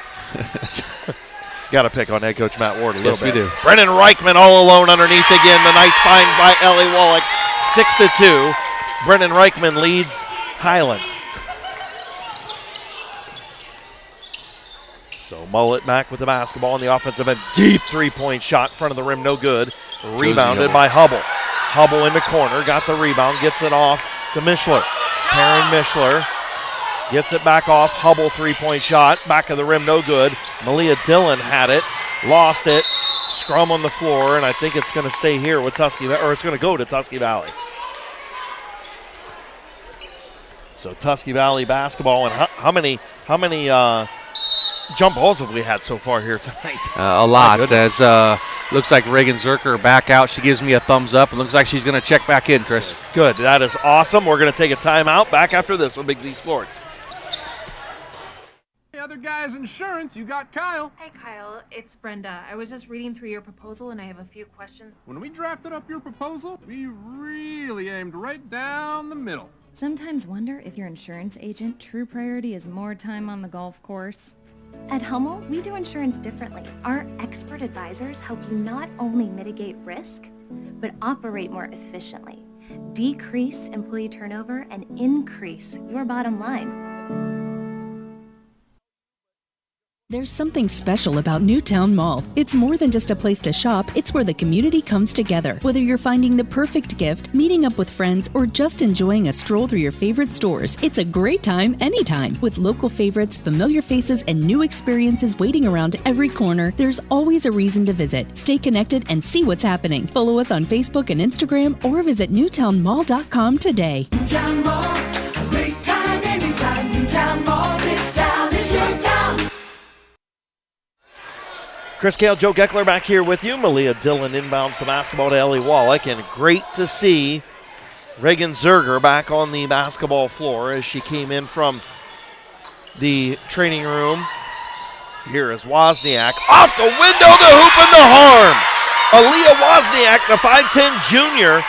Speaker 2: Got to pick on head coach Matt Ward a little bit.
Speaker 3: Yes, we do.
Speaker 2: Brennan Reichman all alone underneath again. The nice find by Ellie Wallach. 6-2. Brennan Reichman leads Highland. So Mullet back with the basketball in the offensive end. Deep 3-point shot in front of the rim, no good. Rebounded by Hubble. Hubble in the corner, got the rebound, gets it off to Mishler. Perrin Mishler gets it back off. Hubble 3-point shot, back of the rim, no good. Malia Dillon had it, lost it. Scrum on the floor, and I think it's going to stay here with Tusky, or it's going to go to Tusky Valley. So Tusky Valley basketball, and how many jump balls have we had so far here tonight?
Speaker 3: A lot. As looks like Reagan Zerker back out. She gives me a thumbs up. It looks like she's going to check back in, Chris.
Speaker 2: Good. That is awesome. We're going to take a timeout. Back after this with Big Z Sports.
Speaker 21: Hey, other guys, insurance. You got Kyle.
Speaker 22: Hey, Kyle. It's Brenda. I was just reading through your proposal, and I have a few questions.
Speaker 21: When we drafted up your proposal, we really aimed right down the middle.
Speaker 23: Sometimes wonder if your insurance agent true priority is more time on the golf course.
Speaker 24: At Hummel, we do insurance differently. Our expert advisors help you not only mitigate risk, but operate more efficiently, decrease employee turnover, and increase your bottom line.
Speaker 25: There's something special about Newtown Mall. It's more than just a place to shop, it's where the community comes together. Whether you're finding the perfect gift, meeting up with friends, or just enjoying a stroll through your favorite stores, it's a great time anytime. With local favorites, familiar faces, and new experiences waiting around every corner, there's always a reason to visit. Stay connected and see what's happening. Follow us on Facebook and Instagram, or visit newtownmall.com today.
Speaker 12: Newtown Mall, a great time anytime. Newtown Mall, this town is your town.
Speaker 2: Chris Kale, Joe Geckler back here with you. Malia Dillon inbounds the basketball to Ellie Wallach, and great to see Reagan Zerger back on the basketball floor as she came in from the training room. Here is Wozniak. Off the window, the hoop and the harm. Aaliyah Wozniak, the 5'10 junior,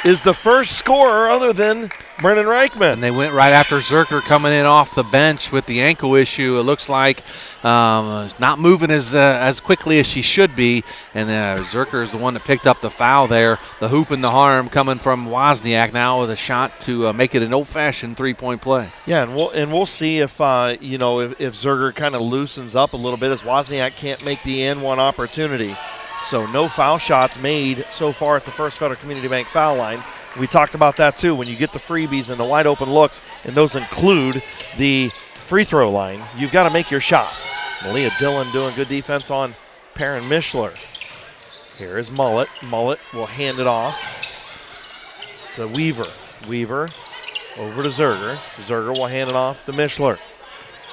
Speaker 2: is the first scorer other than Brennan Reichman.
Speaker 3: And they went right after Zerker coming in off the bench with the ankle issue. It looks like not moving as quickly as she should be. And Zerker is the one that picked up the foul there. The hoop and the harm coming from Wozniak now with a shot to make it an old-fashioned three-point play.
Speaker 2: Yeah, and we'll see if if Zerker kind of loosens up a little bit as Wozniak can't make the N1 opportunity. So no foul shots made so far at the First Federal Community Bank foul line. We talked about that too. When you get the freebies and the wide open looks, and those include the free throw line, you've got to make your shots. Malia Dillon doing good defense on Perrin Mishler. Here is Mullet. Mullet will hand it off to Weaver. Weaver over to Zerger. Zerger will hand it off to Mishler.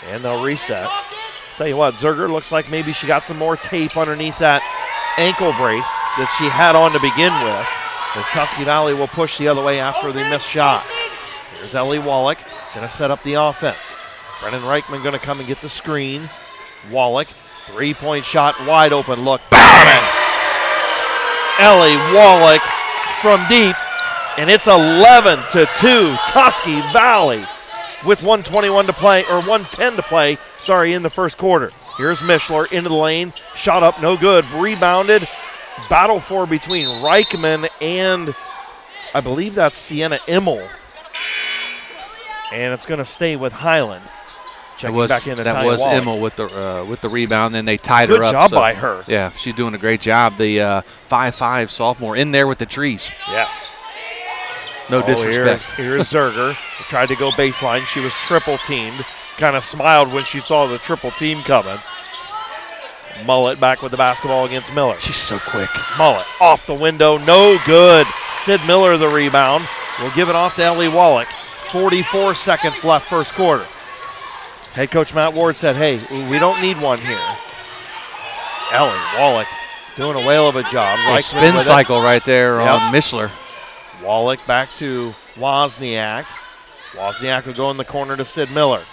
Speaker 2: And they'll reset. Tell you what, Zerger looks like maybe she got some more tape underneath that ankle brace that she had on to begin with, as Tusky Valley will push the other way after the missed shot. Here's Ellie Wallach going to set up the offense. Brennan Reichman going to come and get the screen. Wallach, three-point shot, wide open look. Bang! Ellie Wallach from deep, and it's 11-2 Tusky Valley with 1:21 to play, or 1:10 to play, in the first quarter. Here's Mishler into the lane, shot up, no good, rebounded. Battle for between Reichman and I believe that's Sienna Immel. And it's going to stay with Highland. Checking back in
Speaker 3: that was
Speaker 2: Wallach.
Speaker 3: Immel with the rebound, then they tied her up.
Speaker 2: Good job by her.
Speaker 3: Yeah, she's doing a great job. The 5'5" sophomore in there with the trees.
Speaker 2: Yes.
Speaker 3: No disrespect.
Speaker 2: Here's Zerger. Tried to go baseline. She was triple teamed. Kind of smiled when she saw the triple team coming. Mullet back with the basketball against Miller.
Speaker 3: She's so quick.
Speaker 2: Mullet off the window, no good. Sid Miller the rebound. We'll give it off to Ellie Wallach. 44 seconds left first quarter. Head coach Matt Ward said, hey, we don't need one here. Ellie Wallach doing a whale of a job.
Speaker 3: A spin cycle right there on Mishler.
Speaker 2: Wallach back to Wozniak. Wozniak will go in the corner to Sid Miller.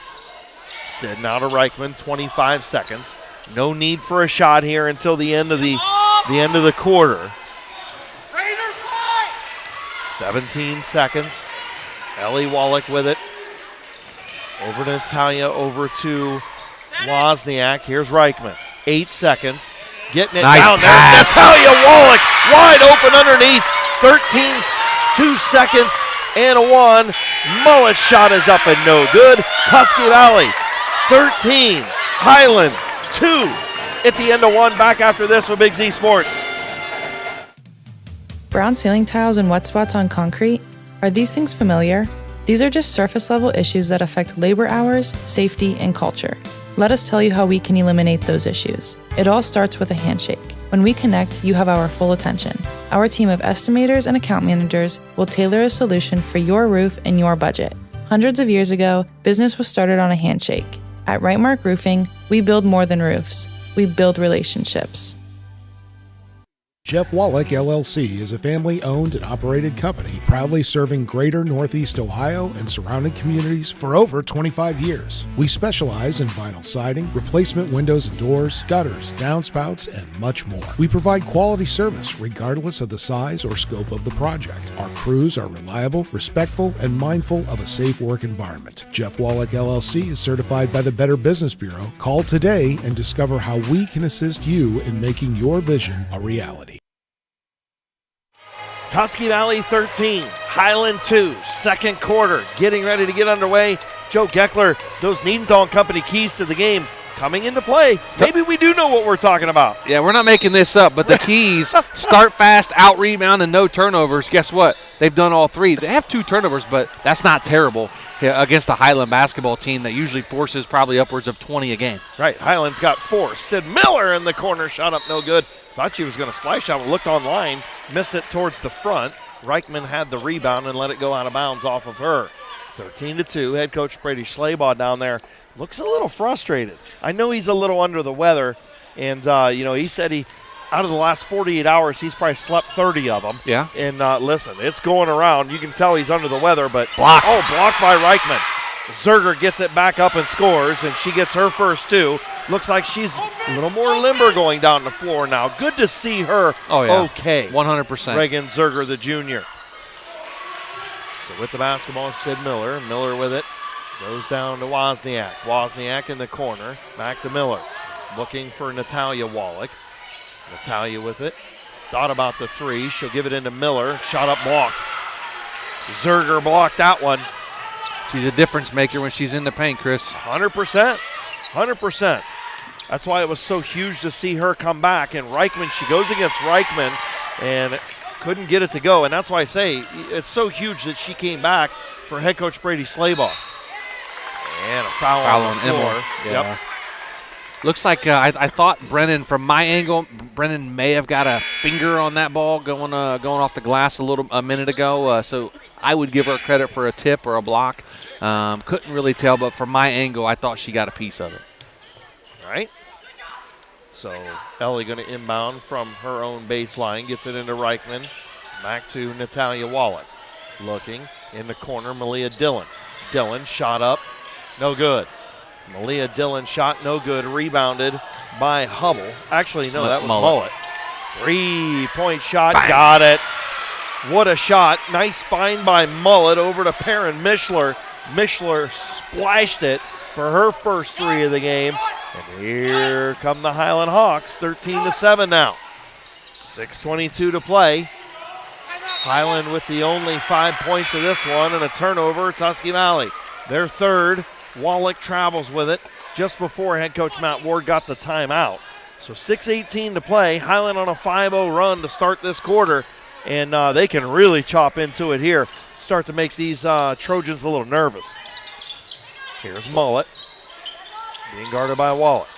Speaker 2: Sid now to Reichman, 25 seconds. No need for a shot here until the end of the quarter. 17 seconds. Ellie Wallach with it. Over to Natalia, over to Wozniak. Here's Reichman. 8 seconds. Getting it down there. Natalia Wallach wide open underneath. 2 seconds and a 1. Mullet's shot is up and no good. Tusky Valley 13. Highland 2 at the end of 1. Back after this with Big Z Sports.
Speaker 1: Brown ceiling tiles and wet spots on concrete? Are these things familiar? These are just surface level issues that affect labor hours, safety, and culture. Let us tell you how we can eliminate those issues. It all starts with a handshake. When we connect, you have our full attention. Our team of estimators and account managers will tailor a solution for your roof and your budget. Hundreds of years ago, business was started on a handshake. At Rightmark Roofing, we build more than roofs. We build relationships.
Speaker 4: Jeff Wallach LLC is a family-owned and operated company proudly serving greater Northeast Ohio and surrounding communities for over 25 years. We specialize in vinyl siding, replacement windows and doors, gutters, downspouts, and much more. We provide quality service regardless of the size or scope of the project. Our crews are reliable, respectful, and mindful of a safe work environment. Jeff Wallach LLC is certified by the Better Business Bureau. Call today and discover how we can assist you in making your vision a reality.
Speaker 2: Tusky Valley 13, Highland 2, second quarter, getting ready to get underway. Joe Geckler, those Niedenthal & Company keys to the game coming into play. Maybe we do know what we're talking about.
Speaker 3: Yeah, we're not making this up, but the keys, start fast, out rebound, and no turnovers. Guess what? They've done all 3. They have 2 turnovers, but that's not terrible against a Highland basketball team that usually forces probably upwards of 20 a game.
Speaker 2: Right, Highland's got 4. Sid Miller in the corner, shot up no good. Thought she was going to splash out, looked online, missed it towards the front. Reichman had the rebound and let it go out of bounds off of her. 13-2, head coach Brady Schleybaugh down there looks a little frustrated. I know he's a little under the weather, and he said out of the last 48 hours, he's probably slept 30 of them.
Speaker 3: Yeah.
Speaker 2: And listen, it's going around. You can tell he's under the weather, but blocked by Reichman. Zerger gets it back up and scores, and she gets her first two. Looks like she's a little more limber going down the floor now. Good to see her okay.
Speaker 3: 100%.
Speaker 2: Reagan Zerger, the junior. So with the basketball, Sid Miller. Miller with it. Goes down to Wozniak. Wozniak in the corner. Back to Miller. Looking for Natalia Wallach. Natalia with it. Thought about the three. She'll give it into Miller. Shot up blocked. Zerger blocked that one.
Speaker 3: She's a difference maker when she's in the paint, Chris.
Speaker 2: 100%. 100%. That's why it was so huge to see her come back. And Reichman, she goes against Reichman and couldn't get it to go. And that's why I say it's so huge that she came back for head coach Brady Slaybaugh. And a foul on the floor.
Speaker 3: Yeah.
Speaker 2: Yep.
Speaker 3: Looks like I thought Brennan, from my angle, Brennan may have got a finger on that ball going off the glass a minute ago. So I would give her credit for a tip or a block. Couldn't really tell, but from my angle, I thought she got a piece of it.
Speaker 2: All right. So Ellie going to inbound from her own baseline, gets it into Reichman. Back to Natalia Wallach. Looking in the corner, Malia Dillon. Dillon shot up, no good. Malia Dillon shot no good, rebounded by Hubble. Actually, no, that was Mullet. 3-point shot, got it. What a shot. Nice find by Mullet over to Perrin Mishler. Mishler splashed it for her first three of the game. And here come the Highland Hawks, 13-7 now. 6:22 to play. Highland with the only 5 points of this one and a turnover, Tusky Valley. Their third. Wallach travels with it just before head coach Matt Ward got the timeout. So 6:18 to play. Highland on a 5-0 run to start this quarter, and they can really chop into it here. Start to make these Trojans a little nervous. Here's Mullet being guarded by Wallach.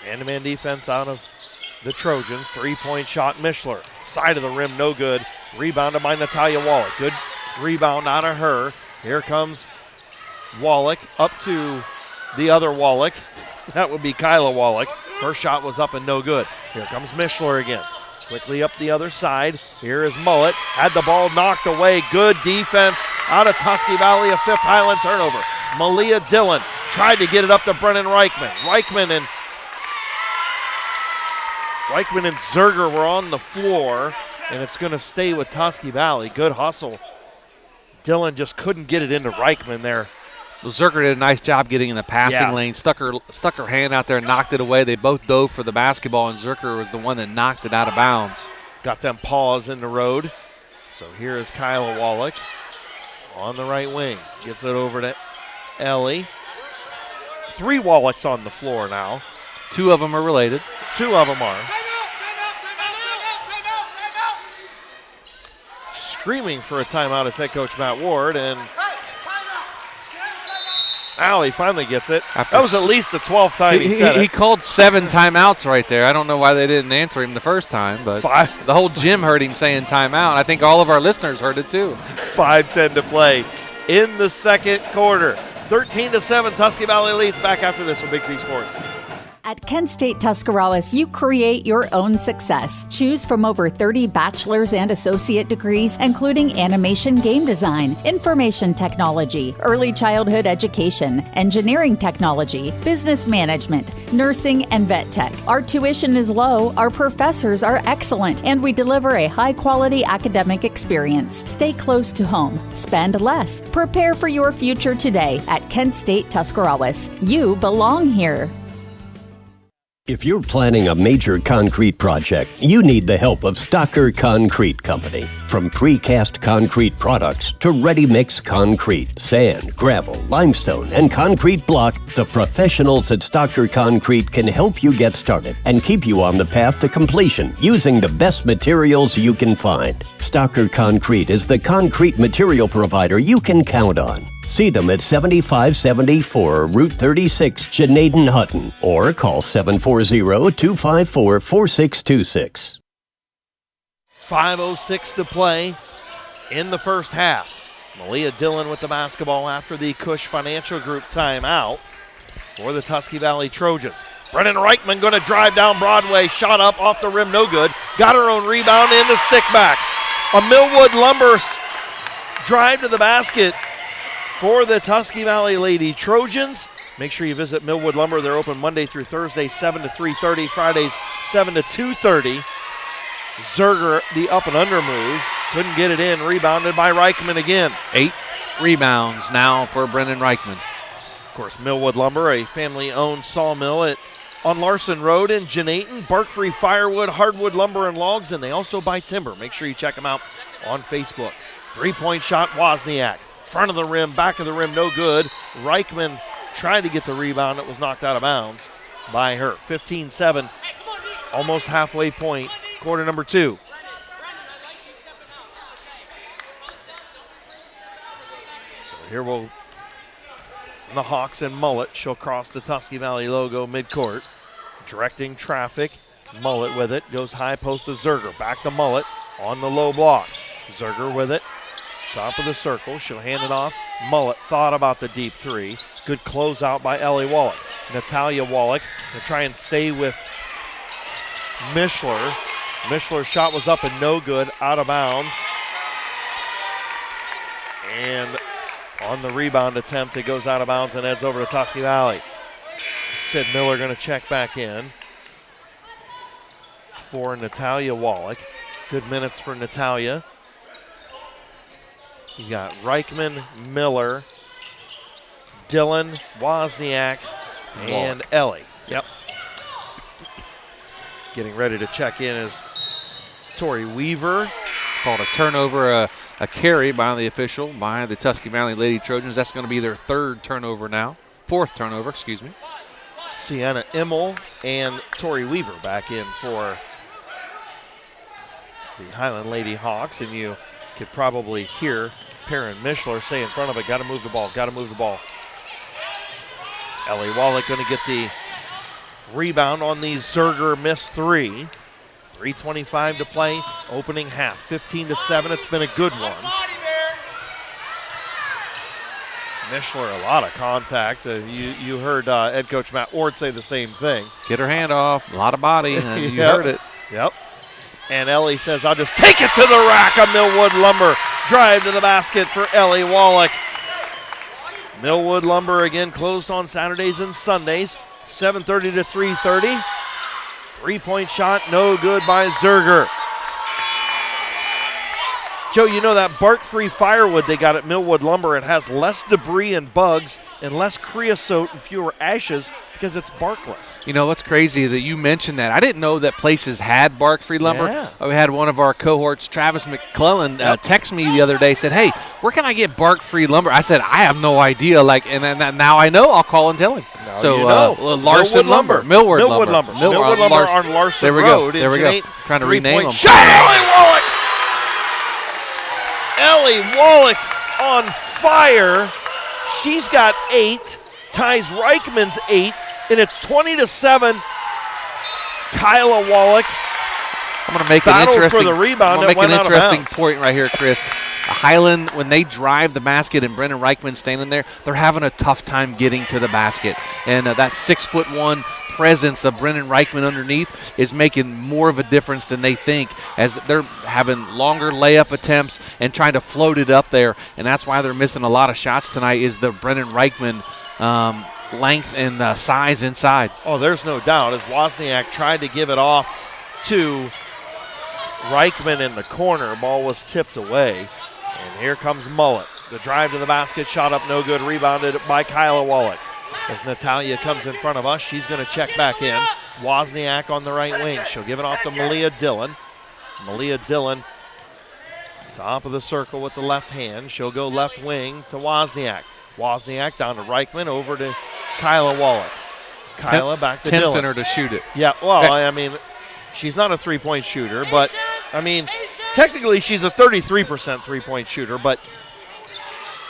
Speaker 2: Man-to-man defense out of the Trojans. 3-point shot, Mishler. Side of the rim, no good. Rebounded by Natalia Wallach. Good rebound out of her. Here comes Wallach up to the other Wallach. That would be Kyla Wallach. Her shot was up and no good. Here comes Mishler again. Quickly up the other side. Here is Mullet. Had the ball knocked away. Good defense out of Tusky Valley. A fifth Highland turnover. Malia Dillon tried to get it up to Brennan Reichman. Reichman and Zerger were on the floor, and it's going to stay with Tusky Valley. Good hustle. Dillon just couldn't get it into Reichman there.
Speaker 3: Well, Zerger did a nice job getting in the passing lane, stuck her hand out there and knocked it away. They both dove for the basketball, and Zerger was the one that knocked it out of bounds.
Speaker 2: Got them paws in the road. So here is Kyla Wallach on the right wing. Gets it over to Ellie. 3 Wallachs on the floor now.
Speaker 3: 2 of them are related.
Speaker 2: 2 of them are. Screaming for a timeout is head coach Matt Ward, and now he finally gets it. That was at least the 12th time he said it.
Speaker 3: He called 7 timeouts right there. I don't know why they didn't answer him the first time, but
Speaker 2: 5.
Speaker 3: The whole gym heard him saying timeout. I think all of our listeners heard it too.
Speaker 2: 5:10 to play in the second quarter. 13-7, Tusky Valley leads. Back after this on Big Z Sports.
Speaker 7: At Kent State Tuscarawas, you create your own success. Choose from over 30 bachelor's and associate degrees, including animation game design, information technology, early childhood education, engineering technology, business management, nursing, and vet tech. Our tuition is low, our professors are excellent, and we deliver a high-quality academic experience. Stay close to home. Spend less. Prepare for your future today at Kent State Tuscarawas. You belong here.
Speaker 5: If you're planning a major concrete project, you need the help of Stocker Concrete Company. From precast concrete products to ready-mix concrete, sand, gravel, limestone, and concrete block, the professionals at Stocker Concrete can help you get started and keep you on the path to completion using the best materials you can find. Stocker Concrete is the concrete material provider you can count on. See them at 7574 Route 36, Janaden Hutton, or call 740-254-4626.
Speaker 2: 5:06 to play in the first half. Malia Dillon with the basketball after the Cush Financial Group timeout for the Tusky Valley Trojans. Brennan Reichman going to drive down Broadway, shot up off the rim, no good. Got her own rebound in the stick back. A Millwood Lumber drive to the basket For the Tusky Valley Lady Trojans, make sure you visit Millwood Lumber. They're open Monday through Thursday, 7 to 3:30, Fridays, 7 to 2:30. Zerger, the up and under move, couldn't get it in, rebounded by Reichman again.
Speaker 3: 8 rebounds now for Brennan Reichman.
Speaker 2: Of course, Millwood Lumber, a family-owned sawmill on Larson Road in Jenaton. Bark-free firewood, hardwood lumber, and logs, and they also buy timber. Make sure you check them out on Facebook. Three-point shot, Wozniak. Front of the rim, back of the rim, no good. Reichman tried to get the rebound. It was knocked out of bounds by her. 15-7, almost halfway point, quarter number 2. So here the Hawks and Mullet. She'll cross the Tusky Valley logo midcourt. Directing traffic. Mullet with it. Goes high post to Zerger. Back to Mullet on the low block. Zerger with it. Top of the circle. She'll hand it off. Mullet thought about the deep three. Good closeout by Ellie Wallach. Natalia Wallach to try and stay with Mishler. Mishler's shot was up and no good. Out of bounds. And on the rebound attempt, it goes out of bounds and heads over to Tusky Valley. Sid Miller going to check back in for Natalia Wallach. Good minutes for Natalia. You got Reichman, Miller, Dillon, Wozniak, and Ellie. Yep. Getting ready to check in is Tori Weaver.
Speaker 3: Called a turnover, a carry by the official, by the Tusky Valley Lady Trojans. That's going to be their fourth turnover, excuse me.
Speaker 2: Sienna Immel and Tori Weaver back in for the Highland Lady Hawks, and you could probably hear Perrin Mishler say in front of it, got to move the ball, got to move the ball. Ellie Wallach going to get the rebound on the Zerger missed three. 3:25 to play, opening half, 15-7. It's been a good one. Mishler, a lot of contact. You heard head coach Matt Ward say the same thing.
Speaker 3: Get her hand off, a lot of body, and you heard it.
Speaker 2: Yep. And Ellie says, I'll just take it to the rack of Millwood Lumber. Drive to the basket for Ellie Wallach. Millwood Lumber again closed on Saturdays and Sundays, 7:30 to 3:30. Three-point shot, no good by Zerger. Joe, you know that bark-free firewood they got at Millwood Lumber, it has less debris and bugs and less creosote and fewer ashes because it's barkless.
Speaker 3: You know, what's crazy that you mentioned that. I didn't know that places had bark-free lumber.
Speaker 2: Yeah.
Speaker 3: We had one of our cohorts, Travis McClellan, text me the other day, said, hey, where can I get bark-free lumber? I said, I have no idea. And now I know. I'll call and tell him.
Speaker 2: Now
Speaker 3: so,
Speaker 2: you know.
Speaker 3: Larson Lumber. Millwood Lumber.
Speaker 2: Millwood Lumber on Larson Road.
Speaker 3: There we go. Trying to rename them.
Speaker 2: Shot, Ellie Wallach! Ellie Wallach on fire. She's got 8, ties Reichman's 8, and it's 20-7. Kyla Wallach.
Speaker 3: I'm going to make
Speaker 2: an interesting
Speaker 3: point right here, Chris. Highland, when they drive the basket and Brennan Reichman standing there, they're having a tough time getting to the basket. And that 6'1" presence of Brennan Reichman underneath is making more of a difference than they think, as they're having longer layup attempts and trying to float it up there. And that's why they're missing a lot of shots tonight, is the Brennan Reichman length and size inside.
Speaker 2: Oh, there's no doubt. As Wozniak tried to give it off to Reichman in the corner, ball was tipped away. And here comes Mullet. The drive to the basket, shot up no good, rebounded by Kyla Wallach. As Natalia comes in front of us, she's going to check back in. Wozniak on the right wing. She'll give it off to Malia Dillon. Malia Dillon, top of the circle with the left hand. She'll go left wing to Wozniak. Wozniak down to Reichman, over to Kyla Wallach. Kyla back to Dillon.
Speaker 3: Tempting her to shoot it.
Speaker 2: Yeah, well, I mean, she's not a three-point shooter, but, I mean, technically she's a 33% three-point shooter, but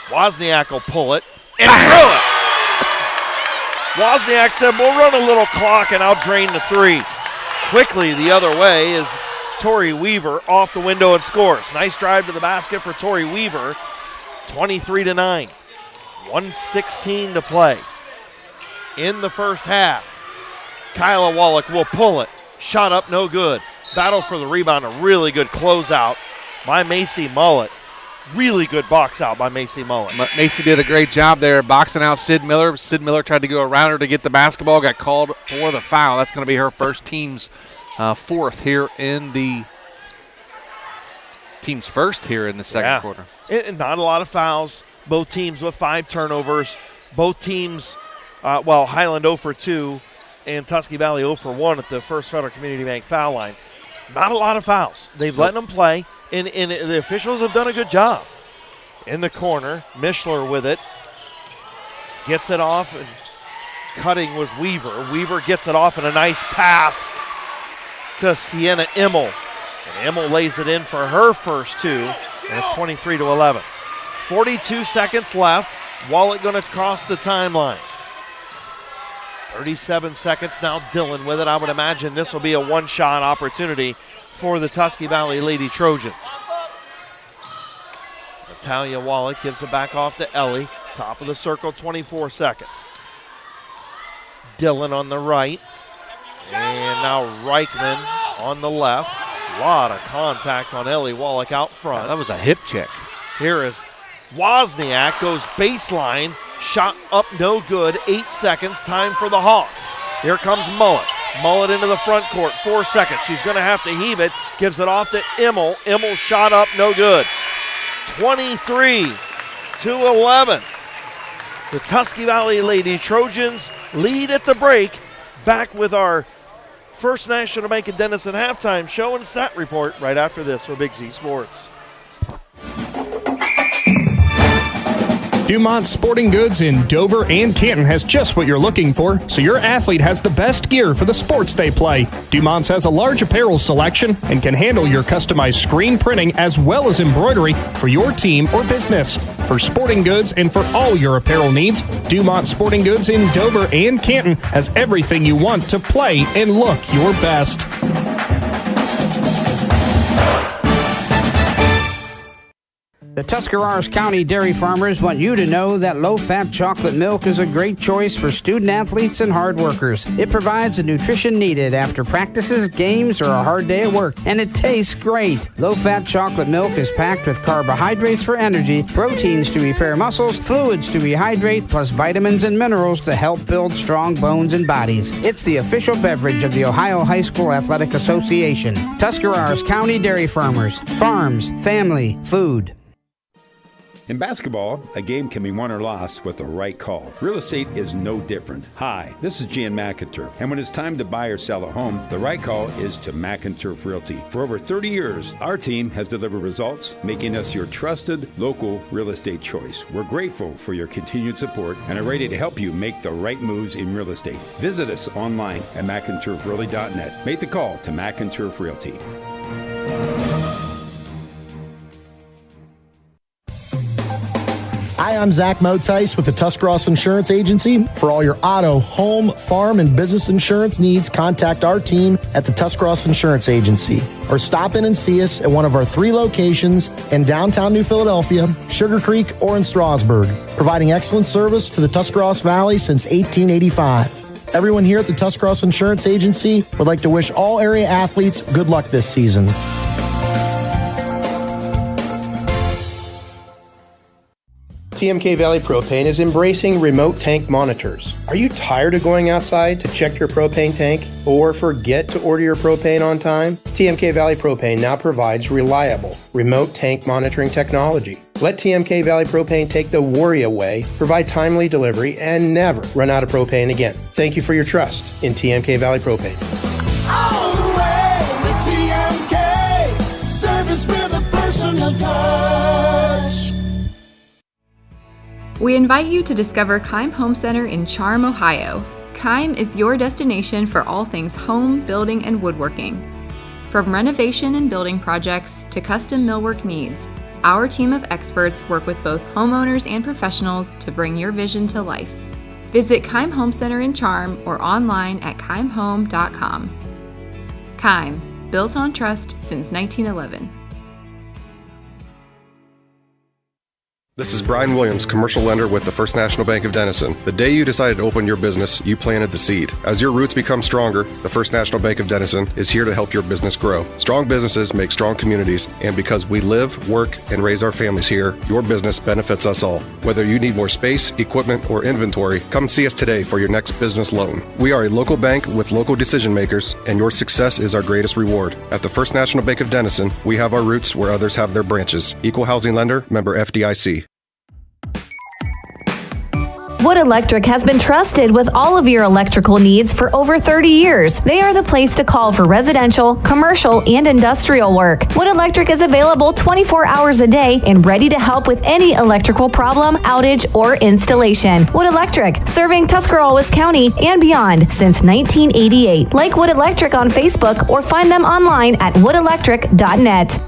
Speaker 2: Wozniak will pull it and throw it. Wozniak said, we'll run a little clock and I'll drain the three. Quickly the other way is Tori Weaver off the window and scores. Nice drive to the basket for Tori Weaver. 23-9. 1:16 to play in the first half. Kyla Wallach will pull it. Shot up, no good. Battle for the rebound, a really good closeout by Macy Mullet. Really good box out by Macy Mullen.
Speaker 3: Macy did a great job there boxing out Sid Miller. Sid Miller tried to go around her to get the basketball, got called for the foul. That's going to be her first team's first here in the second quarter.
Speaker 2: And not a lot of fouls. Both teams with 5 turnovers. Both teams, Highland 0 for 2 and Tusky Valley 0 for 1 at the First Federal Community Bank foul line. Not a lot of fouls. They've let them play, and the officials have done a good job. In the corner, Mischler with it. Gets it off, and cutting was Weaver. Weaver gets it off, and a nice pass to Sienna Immel. And Immel lays it in for her first 2, and it's 23-11. 42 seconds left. Wallach going to cross the timeline. 37 seconds now. Dillon with it. I would imagine this will be a one-shot opportunity for the Tusky Valley Lady Trojans. Natalia Wallach gives it back off to Ellie. Top of the circle, 24 seconds. Dillon on the right. And now Reichman on the left. A lot of contact on Ellie Wallach out front.
Speaker 3: That was a hip check.
Speaker 2: Here is Wozniak, goes baseline, shot up no good, 8 seconds, time for the Hawks. Here comes Mullet. Mullet into the front court, 4 seconds. She's going to have to heave it, gives it off to Immel. Immel shot up, no good. 23-11. The Tusky Valley Lady Trojans lead at the break. Back with our First National Bank of Denison halftime show and stat report right after this with Big Z Sports.
Speaker 6: Dumont Sporting Goods in Dover and Canton has just what you're looking for, so your athlete has the best gear for the sports they play. Dumont's has a large apparel selection and can handle your customized screen printing as well as embroidery for your team or business. For sporting goods and for all your apparel needs, Dumont Sporting Goods in Dover and Canton has everything you want to play and look your best.
Speaker 8: The Tuscarawas County dairy farmers want you to know that low-fat chocolate milk is a great choice for student athletes and hard workers. It provides the nutrition needed after practices, games, or a hard day at work, and it tastes great. Low-fat chocolate milk is packed with carbohydrates for energy, proteins to repair muscles, fluids to rehydrate, plus vitamins and minerals to help build strong bones and bodies. It's the official beverage of the Ohio High School Athletic Association. Tuscarawas County Dairy Farmers. Farms. Family. Food.
Speaker 9: In basketball, a game can be won or lost with the right call. Real estate is no different. Hi, this is Jan McInturf, and when it's time to buy or sell a home, the right call is to McInturf Realty. For over 30 years, our team has delivered results, making us your trusted local real estate choice. We're grateful for your continued support and are ready to help you make the right moves in real estate. Visit us online at McInturfRealty.net. Make the call to McInturf Realty.
Speaker 10: Hi, I'm Zach Motice with the Tuscarawas Insurance Agency. For all your auto, home, farm, and business insurance needs, contact our team at the Tuscarawas Insurance Agency or stop in and see us at one of our 3 locations in downtown New Philadelphia, Sugar Creek, or in Strasburg, providing excellent service to the Tuscarawas Valley since 1885. Everyone here at the Tuscarawas Insurance Agency would like to wish all area athletes good luck this season.
Speaker 11: TMK Valley Propane is embracing remote tank monitors. Are you tired of going outside to check your propane tank or forget to order your propane on time? TMK Valley Propane now provides reliable remote tank monitoring technology. Let TMK Valley Propane take the worry away, provide timely delivery, and never run out of propane again. Thank you for your trust in TMK Valley Propane.
Speaker 12: All the way with TMK, service with a personal touch.
Speaker 13: We invite you to discover Keim Home Center in Charm, Ohio. Keim is your destination for all things home, building, and woodworking. From renovation and building projects to custom millwork needs, our team of experts work with both homeowners and professionals to bring your vision to life. Visit Keim Home Center in Charm or online at keimhome.com. Keim, built on trust since 1911.
Speaker 14: This is Brian Williams, commercial lender with the First National Bank of Denison. The day you decided to open your business, you planted the seed. As your roots become stronger, the First National Bank of Denison is here to help your business grow. Strong businesses make strong communities, and because we live, work, and raise our families here, your business benefits us all. Whether you need more space, equipment, or inventory, come see us today for your next business loan. We are a local bank with local decision makers, and your success is our greatest reward. At the First National Bank of Denison, we have our roots where others have their branches. Equal housing lender, member FDIC.
Speaker 15: Wood Electric has been trusted with all of your electrical needs for over 30 years. They are the place to call for residential, commercial, and industrial work. Wood Electric is available 24 hours a day and ready to help with any electrical problem, outage, or installation. Wood Electric, serving Tuscarawas County and beyond since 1988. Like Wood Electric on Facebook or find them online at woodelectric.net.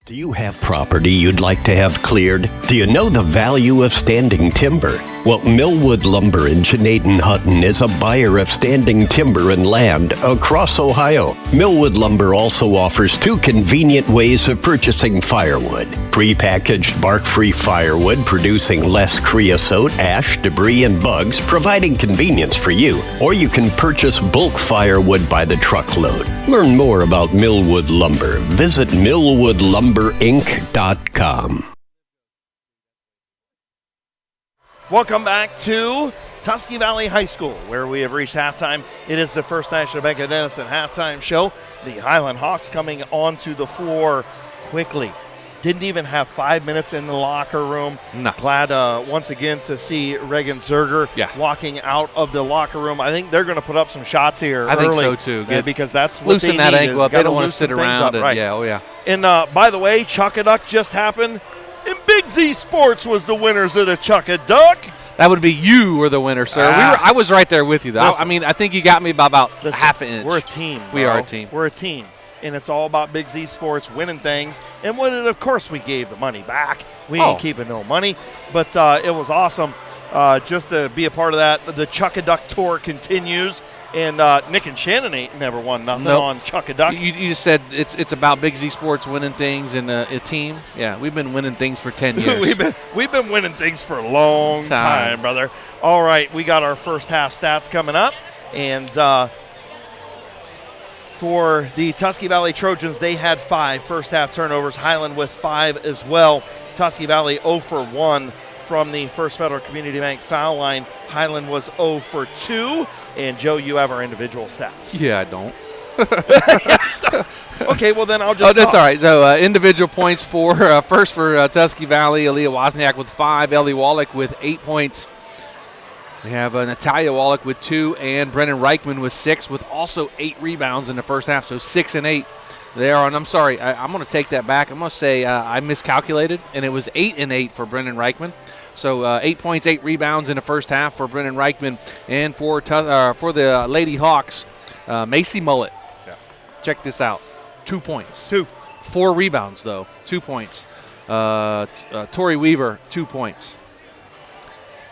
Speaker 5: Do you have property you'd like to have cleared? Do you know the value of standing timber? Well, Millwood Lumber in Chenaden-Hutton is a buyer of standing timber and land across Ohio. Millwood Lumber also offers 2 convenient ways of purchasing firewood. Prepackaged bark-free firewood producing less creosote, ash, debris, and bugs, providing convenience for you. Or you can purchase bulk firewood by the truckload. Learn more about Millwood Lumber. Visit millwoodlumberinc.com.
Speaker 2: Welcome back to Tusky Valley High School, where we have reached halftime. It is the First National Bank of Denison halftime show. The Highland Hawks coming onto the floor quickly. Didn't even have 5 minutes in the locker room.
Speaker 3: No.
Speaker 2: Glad once again to see Reagan Zerger walking out of the locker room. I think they're going to put up some shots here
Speaker 3: I
Speaker 2: early.
Speaker 3: think so too.
Speaker 2: Because that's what
Speaker 3: loosen
Speaker 2: they
Speaker 3: that
Speaker 2: need
Speaker 3: ankle
Speaker 2: is
Speaker 3: up. They don't want to
Speaker 2: loosen
Speaker 3: sit
Speaker 2: things
Speaker 3: around.
Speaker 2: up, right.
Speaker 3: Yeah, oh yeah.
Speaker 2: And by the way, Chuck-a-Duck just happened. And Big Z Sports was the winners of the Chuck-a-Duck.
Speaker 3: That would be you were the winner, sir. I was right there with you, though. I mean, I think you got me by about half an inch.
Speaker 2: We're a team.
Speaker 3: We are a team.
Speaker 2: We're a team. And it's all about Big Z Sports winning things. And of course, we gave the money back. We ain't keeping no money. But it was awesome just to be a part of that. The Chuck-a-Duck tour continues. And Nick and Shannon ain't never won nothing on Chuck-a-Duck.
Speaker 3: You just said it's about Big Z Sports winning things and a team. Yeah, we've been winning things for 10 years.
Speaker 2: we've been winning things for a long time, brother. All right, we got our first half stats coming up. And for the Tusky Valley Trojans, they had 5 first half turnovers. Highland with 5 as well. Tusky Valley 0 for 1 from the First Federal Community Bank foul line. Highland was 0 for 2. And, Joe, you have our individual stats.
Speaker 3: Yeah, I don't.
Speaker 2: Okay, well, then I'll just
Speaker 3: that's all right. So, individual points for first for Tusky Valley, Aaliyah Wozniak with 5, Ellie Wallach with 8 points. We have Natalia Wallach with 2, and Brennan Reichman with 6, with also 8 rebounds in the first half, so 6 and 8 there. And I'm sorry, I'm going to take that back. I'm going to say I miscalculated, and it was 8 and 8 for Brennan Reichman. So 8 points, 8 rebounds in the first half for Brennan Reichman. And for the Lady Hawks, Macy Mullet. Yeah. Check this out. 2 points.
Speaker 2: 2.
Speaker 3: 4 rebounds, though. 2 points. Tori Weaver, 2 points.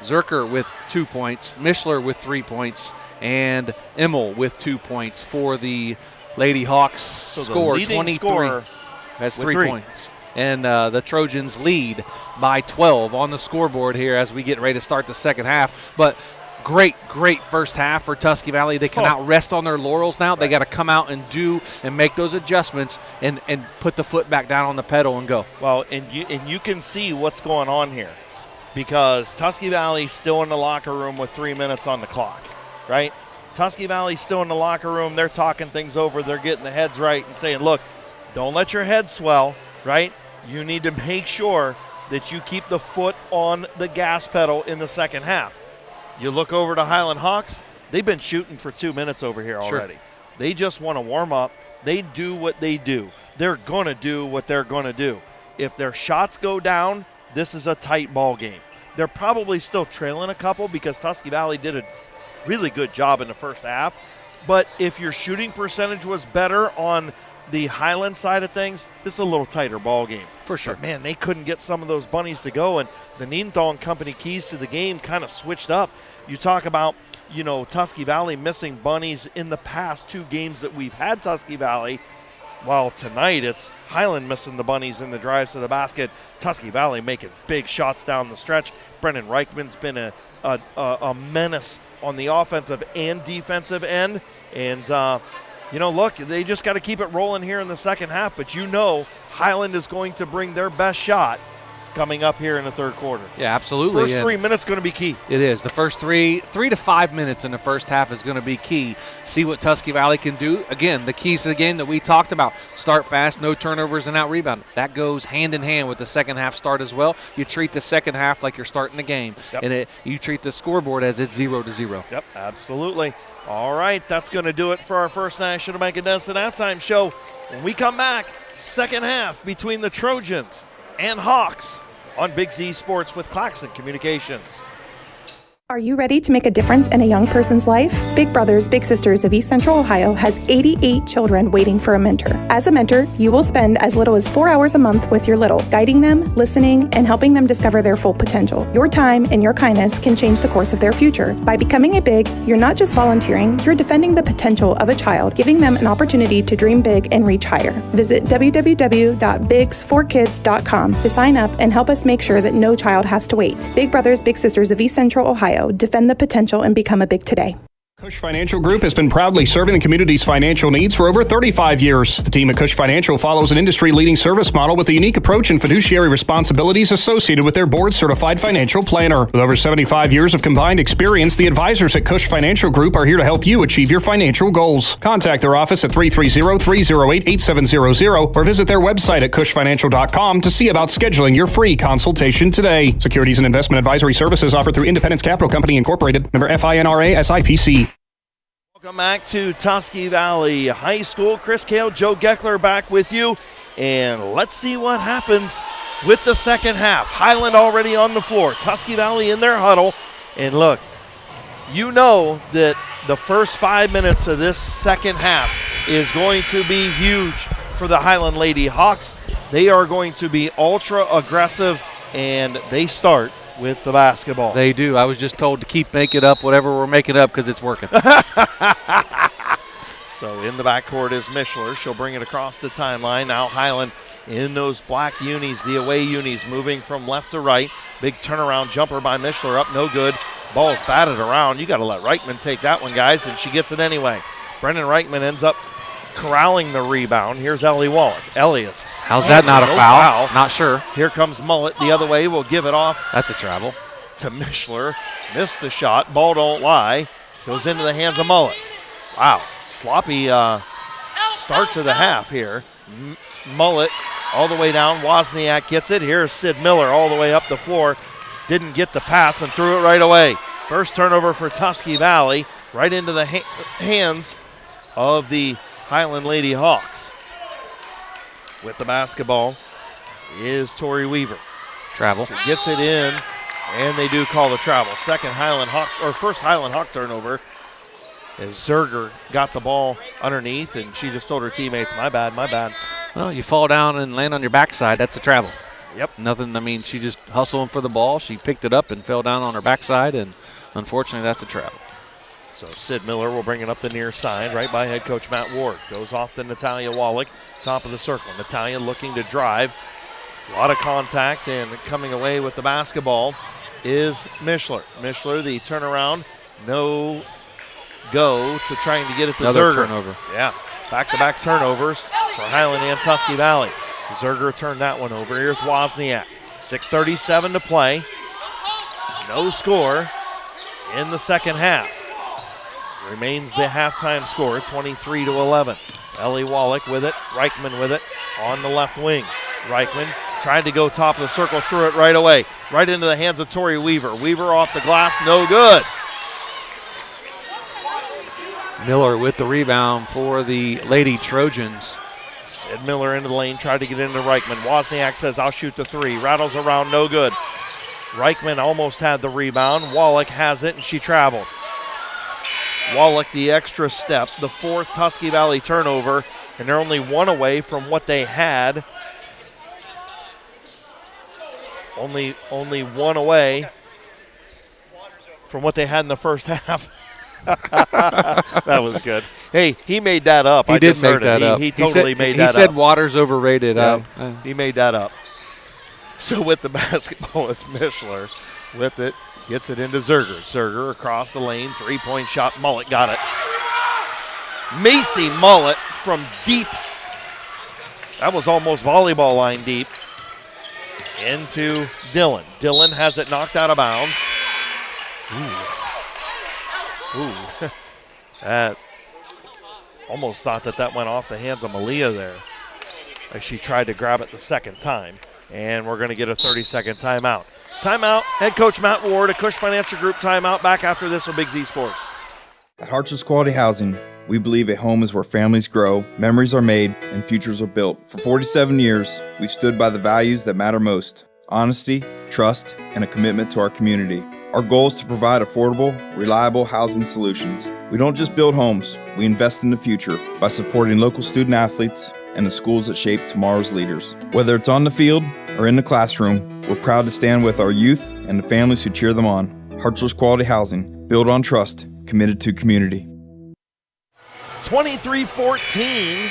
Speaker 3: Zerker with 2 points. Mishler with 3 points. And Immel with 2 points for the Lady Hawks.
Speaker 2: So
Speaker 3: score
Speaker 2: the leading
Speaker 3: 23.
Speaker 2: Scorer
Speaker 3: That's 3 points. And the Trojans lead by 12 on the scoreboard here as we get ready to start the second half. But great first half for Tusky Valley. They cannot rest on their laurels now. Right. They got to come out and make those adjustments and put the foot back down on the pedal and go.
Speaker 2: Well, and you can see what's going on here because Tusky Valley's still in the locker room with 3 minutes on the clock, right? Tusky Valley's still in the locker room. They're talking things over. They're getting the heads right and saying, look, don't let your head swell, right? You need to make sure that you keep the foot on the gas pedal in the second half. You look over to Highland Hawks, they've been shooting for 2 minutes over here already. Sure. They just want to warm up. They do what they do. They're going to do what they're going to do. If their shots go down, this is a tight ball game. They're probably still trailing a couple because Tusky Valley did a really good job in the first half. But if your shooting percentage was better on the Highland side of things, this is a little tighter ball game.
Speaker 3: For sure.
Speaker 2: But man, they couldn't get some of those bunnies to go, and the Nebenthal and Company keys to the game kind of switched up. You talk about, Tusky Valley missing bunnies in the past 2 games that we've had Tusky Valley. while tonight it's Highland missing the bunnies in the drives to the basket. Tusky Valley making big shots down the stretch. Brendan Reichman's been a menace on the offensive and defensive end. And, look, they just got to keep it rolling here in the second half. But Highland is going to bring their best shot coming up here in the third quarter.
Speaker 3: Yeah, absolutely.
Speaker 2: First 3 minutes going to be key.
Speaker 3: It is. The first 3 to 5 minutes in the first half is going to be key. See what Tusky Valley can do. Again, the keys to the game that we talked about. Start fast, no turnovers, and out rebound. That goes hand in hand with the second half start as well. You treat the second half like you're starting the game.
Speaker 2: Yep.
Speaker 3: And you treat the scoreboard as it's 0-0.
Speaker 2: Yep, absolutely. All right, that's going to do it for our first National Bank of Denison halftime show. When we come back, second half between the Trojans and Hawks on Big Z Sports with Claxon Communications.
Speaker 16: Are you ready to make a difference in a young person's life? Big Brothers Big Sisters of East Central Ohio has 88 children waiting for a mentor. As a mentor, you will spend as little as 4 hours a month with your little, guiding them, listening, and helping them discover their full potential. Your time and your kindness can change the course of their future. By becoming a Big, you're not just volunteering, you're defending the potential of a child, giving them an opportunity to dream big and reach higher. Visit www.bigs4kids.com to sign up and help us make sure that no child has to wait. Big Brothers Big Sisters of East Central Ohio. Defend the potential and become a Big today.
Speaker 6: Cush Financial Group has been proudly serving the community's financial needs for over 35 years. The team at Cush Financial follows an industry-leading service model with a unique approach and fiduciary responsibilities associated with their board-certified financial planner. With over 75 years of combined experience, the advisors at Cush Financial Group are here to help you achieve your financial goals. Contact their office at 330-308-8700 or visit their website at cushfinancial.com to see about scheduling your free consultation today. Securities and investment advisory services offered through Independence Capital Company Incorporated, member FINRA SIPC.
Speaker 2: Welcome back to Tusky Valley High School. Chris Kale, Joe Geckler back with you. And let's see what happens with the second half. Highland already on the floor. Tusky Valley in their huddle. And look, you know that the first 5 minutes of this second half is going to be huge for the Highland Lady Hawks. They are going to be ultra aggressive, and they start with the basketball.
Speaker 3: They do. I was just told to keep making up whatever we're making up because it's working.
Speaker 2: So in the backcourt is Mishler. She'll bring it across the timeline. Now Highland in those black unis, the away unis, moving from left to right. Big turnaround jumper by Mishler, up no good. Ball's batted around. You got to let Reichman take that one, guys, and she gets it anyway. Brendan Reichman ends up corralling the rebound. Here's Ellie Wallach. Ellie is.
Speaker 3: How's that not a foul? Not sure.
Speaker 2: Here comes Mullet the other way. We'll give it off.
Speaker 3: That's a travel.
Speaker 2: To Mishler. Missed the shot. Ball don't lie. Goes into the hands of Mullet. Wow. Sloppy start to the half here. Mullet all the way down. Wozniak gets it. Here's Sid Miller all the way up the floor. Didn't get the pass and threw it right away. First turnover for Tusky Valley. Right into the hands of the Highland Lady Hawks. With the basketball is Tori Weaver.
Speaker 3: Travel.
Speaker 2: She gets it in, and they do call the travel. First Highland Hawk turnover as Zerger got the ball underneath, and she just told her teammates, my bad, my bad.
Speaker 3: Well, you fall down and land on your backside, that's a travel.
Speaker 2: Yep.
Speaker 3: Nothing, she just hustling for the ball. She picked it up and fell down on her backside, and unfortunately that's a travel.
Speaker 2: So Sid Miller will bring it up the near side, right by head coach Matt Ward. Goes off to Natalia Wallach, top of the circle. Natalia looking to drive. A lot of contact, and coming away with the basketball is Mishler. Mishler, the turnaround, no go to trying to get it to
Speaker 3: Another
Speaker 2: Zerger.
Speaker 3: Turnover.
Speaker 2: Yeah, back-to-back turnovers for Highland and Tusky Valley. Zerger turned that one over. Here's Wozniak. 6:37 to play. No score in the second half. Remains the halftime score, 23-11. Ellie Wallach with it, Reichman with it on the left wing. Reichman tried to go top of the circle, threw it right away, right into the hands of Tori Weaver. Weaver off the glass, no good.
Speaker 3: Miller with the rebound for the Lady Trojans.
Speaker 2: Sid Miller into the lane, tried to get into Reichman. Wozniak says, I'll shoot the three. Rattles around, no good. Reichman almost had the rebound. Wallach has it, and she traveled. Wallach the extra step, the fourth Tusky Valley turnover, and they're only one away from what they had. Only one away from what they had in the first half. That was good. Hey, he made that up.
Speaker 3: He did make that up.
Speaker 2: He totally made that up.
Speaker 3: He said water's overrated.
Speaker 2: Yep. He made that up. So with the basketball is Mishler. With it, gets it into Zerger. Zerger across the lane, three-point shot. Mullet got it. Macy Mullet from deep. That was almost volleyball line deep. Into Dillon. Dillon has it knocked out of bounds. Ooh. That almost thought that went off the hands of Malia there as she tried to grab it the second time. And we're going to get a 30-second timeout. Timeout, head coach Matt Ward, a Cush Financial Group timeout. Back after this with Big Z Sports.
Speaker 17: At Hartsville's Quality Housing, we believe a home is where families grow, memories are made, and futures are built. For 47 years, we've stood by the values that matter most: honesty, trust, and a commitment to our community. Our goal is to provide affordable, reliable housing solutions. We don't just build homes, we invest in the future by supporting local student athletes and the schools that shape tomorrow's leaders. Whether it's on the field or in the classroom, we're proud to stand with our youth and the families who cheer them on. Hartsville's Quality Housing, built on trust, committed to community.
Speaker 2: 23-14.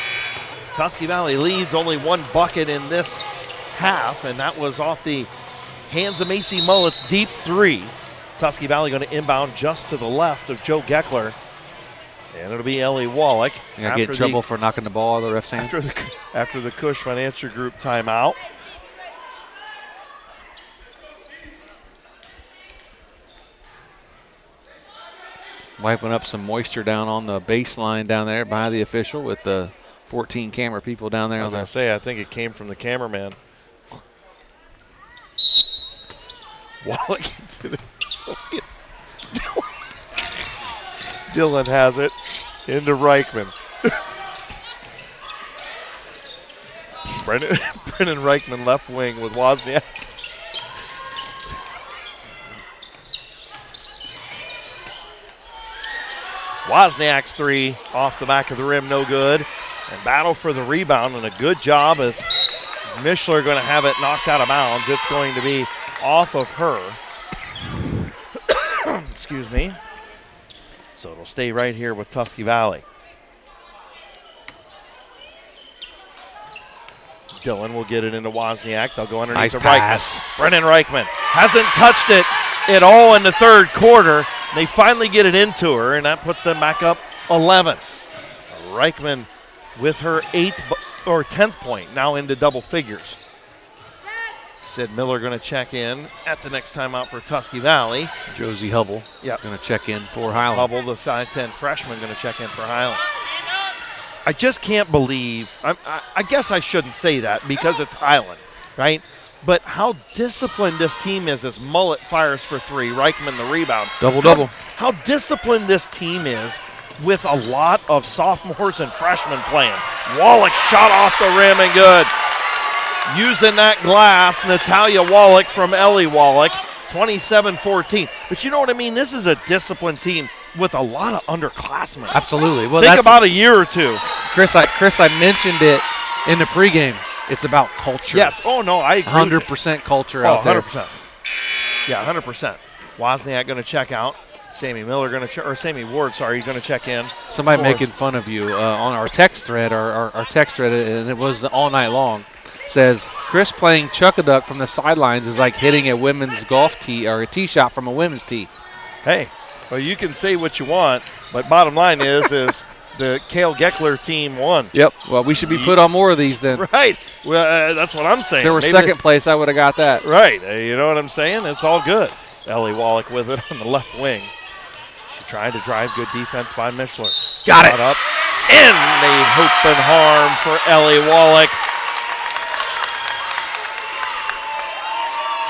Speaker 2: Tusky Valley leads only one bucket in this half, and that was off the hands of Macy Mullet's deep three. Tusky Valley going to inbound just to the left of Joe Geckler. And it'll be Ellie Wallach.
Speaker 3: You got to get in trouble for knocking the ball out of the ref's hand.
Speaker 2: After the Cush Financial Group timeout.
Speaker 3: Wiping up some moisture down on the baseline down there behind the official with the 14 camera people down there.
Speaker 2: I was going to say, I think it came from the cameraman. Wallach into the Dillon has it into Reichman. Brennan Reichman left wing with Wozniak. Wozniak's three off the back of the rim, no good. And battle for the rebound, and a good job as Mishler going to have it knocked out of bounds. It's going to be off of her. Excuse me. So it'll stay right here with Tusky Valley. Dillon will get it into Wozniak. They'll go underneath the Reichman. Brennan Reichman hasn't touched it at all in the third quarter. They finally get it into her, and that puts them back up 11. Reichman with her 10th point, now into double figures. Sid Miller going to check in at the next timeout for Tusky Valley.
Speaker 3: Josie Hubble going to check in for Highland.
Speaker 2: Hubble, the 5'10 freshman, going to check in for Highland. I just can't believe, I guess I shouldn't say that because it's Highland, right? But how disciplined this team is as Mullet fires for three, Reichman the rebound.
Speaker 3: Double-double.
Speaker 2: How disciplined this team is with a lot of sophomores and freshmen playing. Wallach shot off the rim and good. Using that glass, Natalia Wallach from Ellie Wallach, 27-14. But you know what I mean? This is a disciplined team with a lot of underclassmen.
Speaker 3: Absolutely. Well,
Speaker 2: think about a year or two.
Speaker 3: Chris, I mentioned it in the pregame. It's about culture.
Speaker 2: Yes. Oh, no, I agree.
Speaker 3: 100% culture out there.
Speaker 2: 100%. Yeah, 100%. Wozniak going to check out. Sammy Miller going to Sammy Ward, sorry, going to check in.
Speaker 3: Somebody making fun of you on our text thread, our text thread, and it was all night long. Says Chris playing chuck-a-duck from the sidelines is like hitting a women's golf tee or a tee shot from a women's tee.
Speaker 2: Hey, well, you can say what you want, but bottom line is the Cale Geckler team won.
Speaker 3: Yep. Well, we should be put on more of these then.
Speaker 2: Right. Well, that's what I'm saying.
Speaker 3: If there were second place, I would have got that.
Speaker 2: Right. You know what I'm saying? It's all good. Ellie Wallach with it on the left wing. She tried to drive, good defense by Mishler.
Speaker 3: Got it.
Speaker 2: Up in the hoop and harm for Ellie Wallach.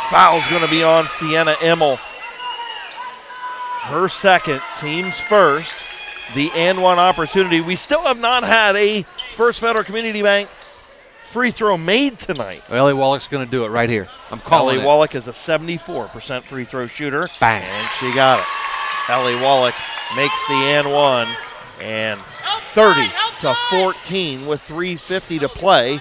Speaker 2: Foul's going to be on Sienna Emmel. Her second, team's first. The and one opportunity. We still have not had a First Federal Community Bank free throw made tonight.
Speaker 3: Ellie Wallach's going to do it right here. I'm calling
Speaker 2: Ellie Wallach is a 74% free throw shooter.
Speaker 3: Bang.
Speaker 2: And she got it. Ellie Wallach makes the and one. And 30-14 with 3:50 to play.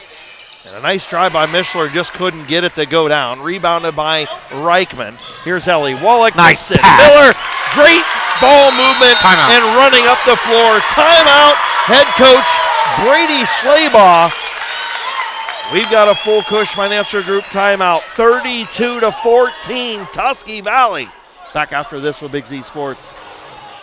Speaker 2: And a nice drive by Mishler, just couldn't get it to go down. Rebounded by Reichman. Here's Ellie Wallach.
Speaker 3: Nice
Speaker 2: pass.
Speaker 3: Miller.
Speaker 2: Great ball movement,
Speaker 3: Timeout.
Speaker 2: and running up the floor. Timeout, head coach Brady Schleybaugh. We've got a full Cush Financial Group timeout, 32-14, Tusky Valley. Back after this with Big Z Sports.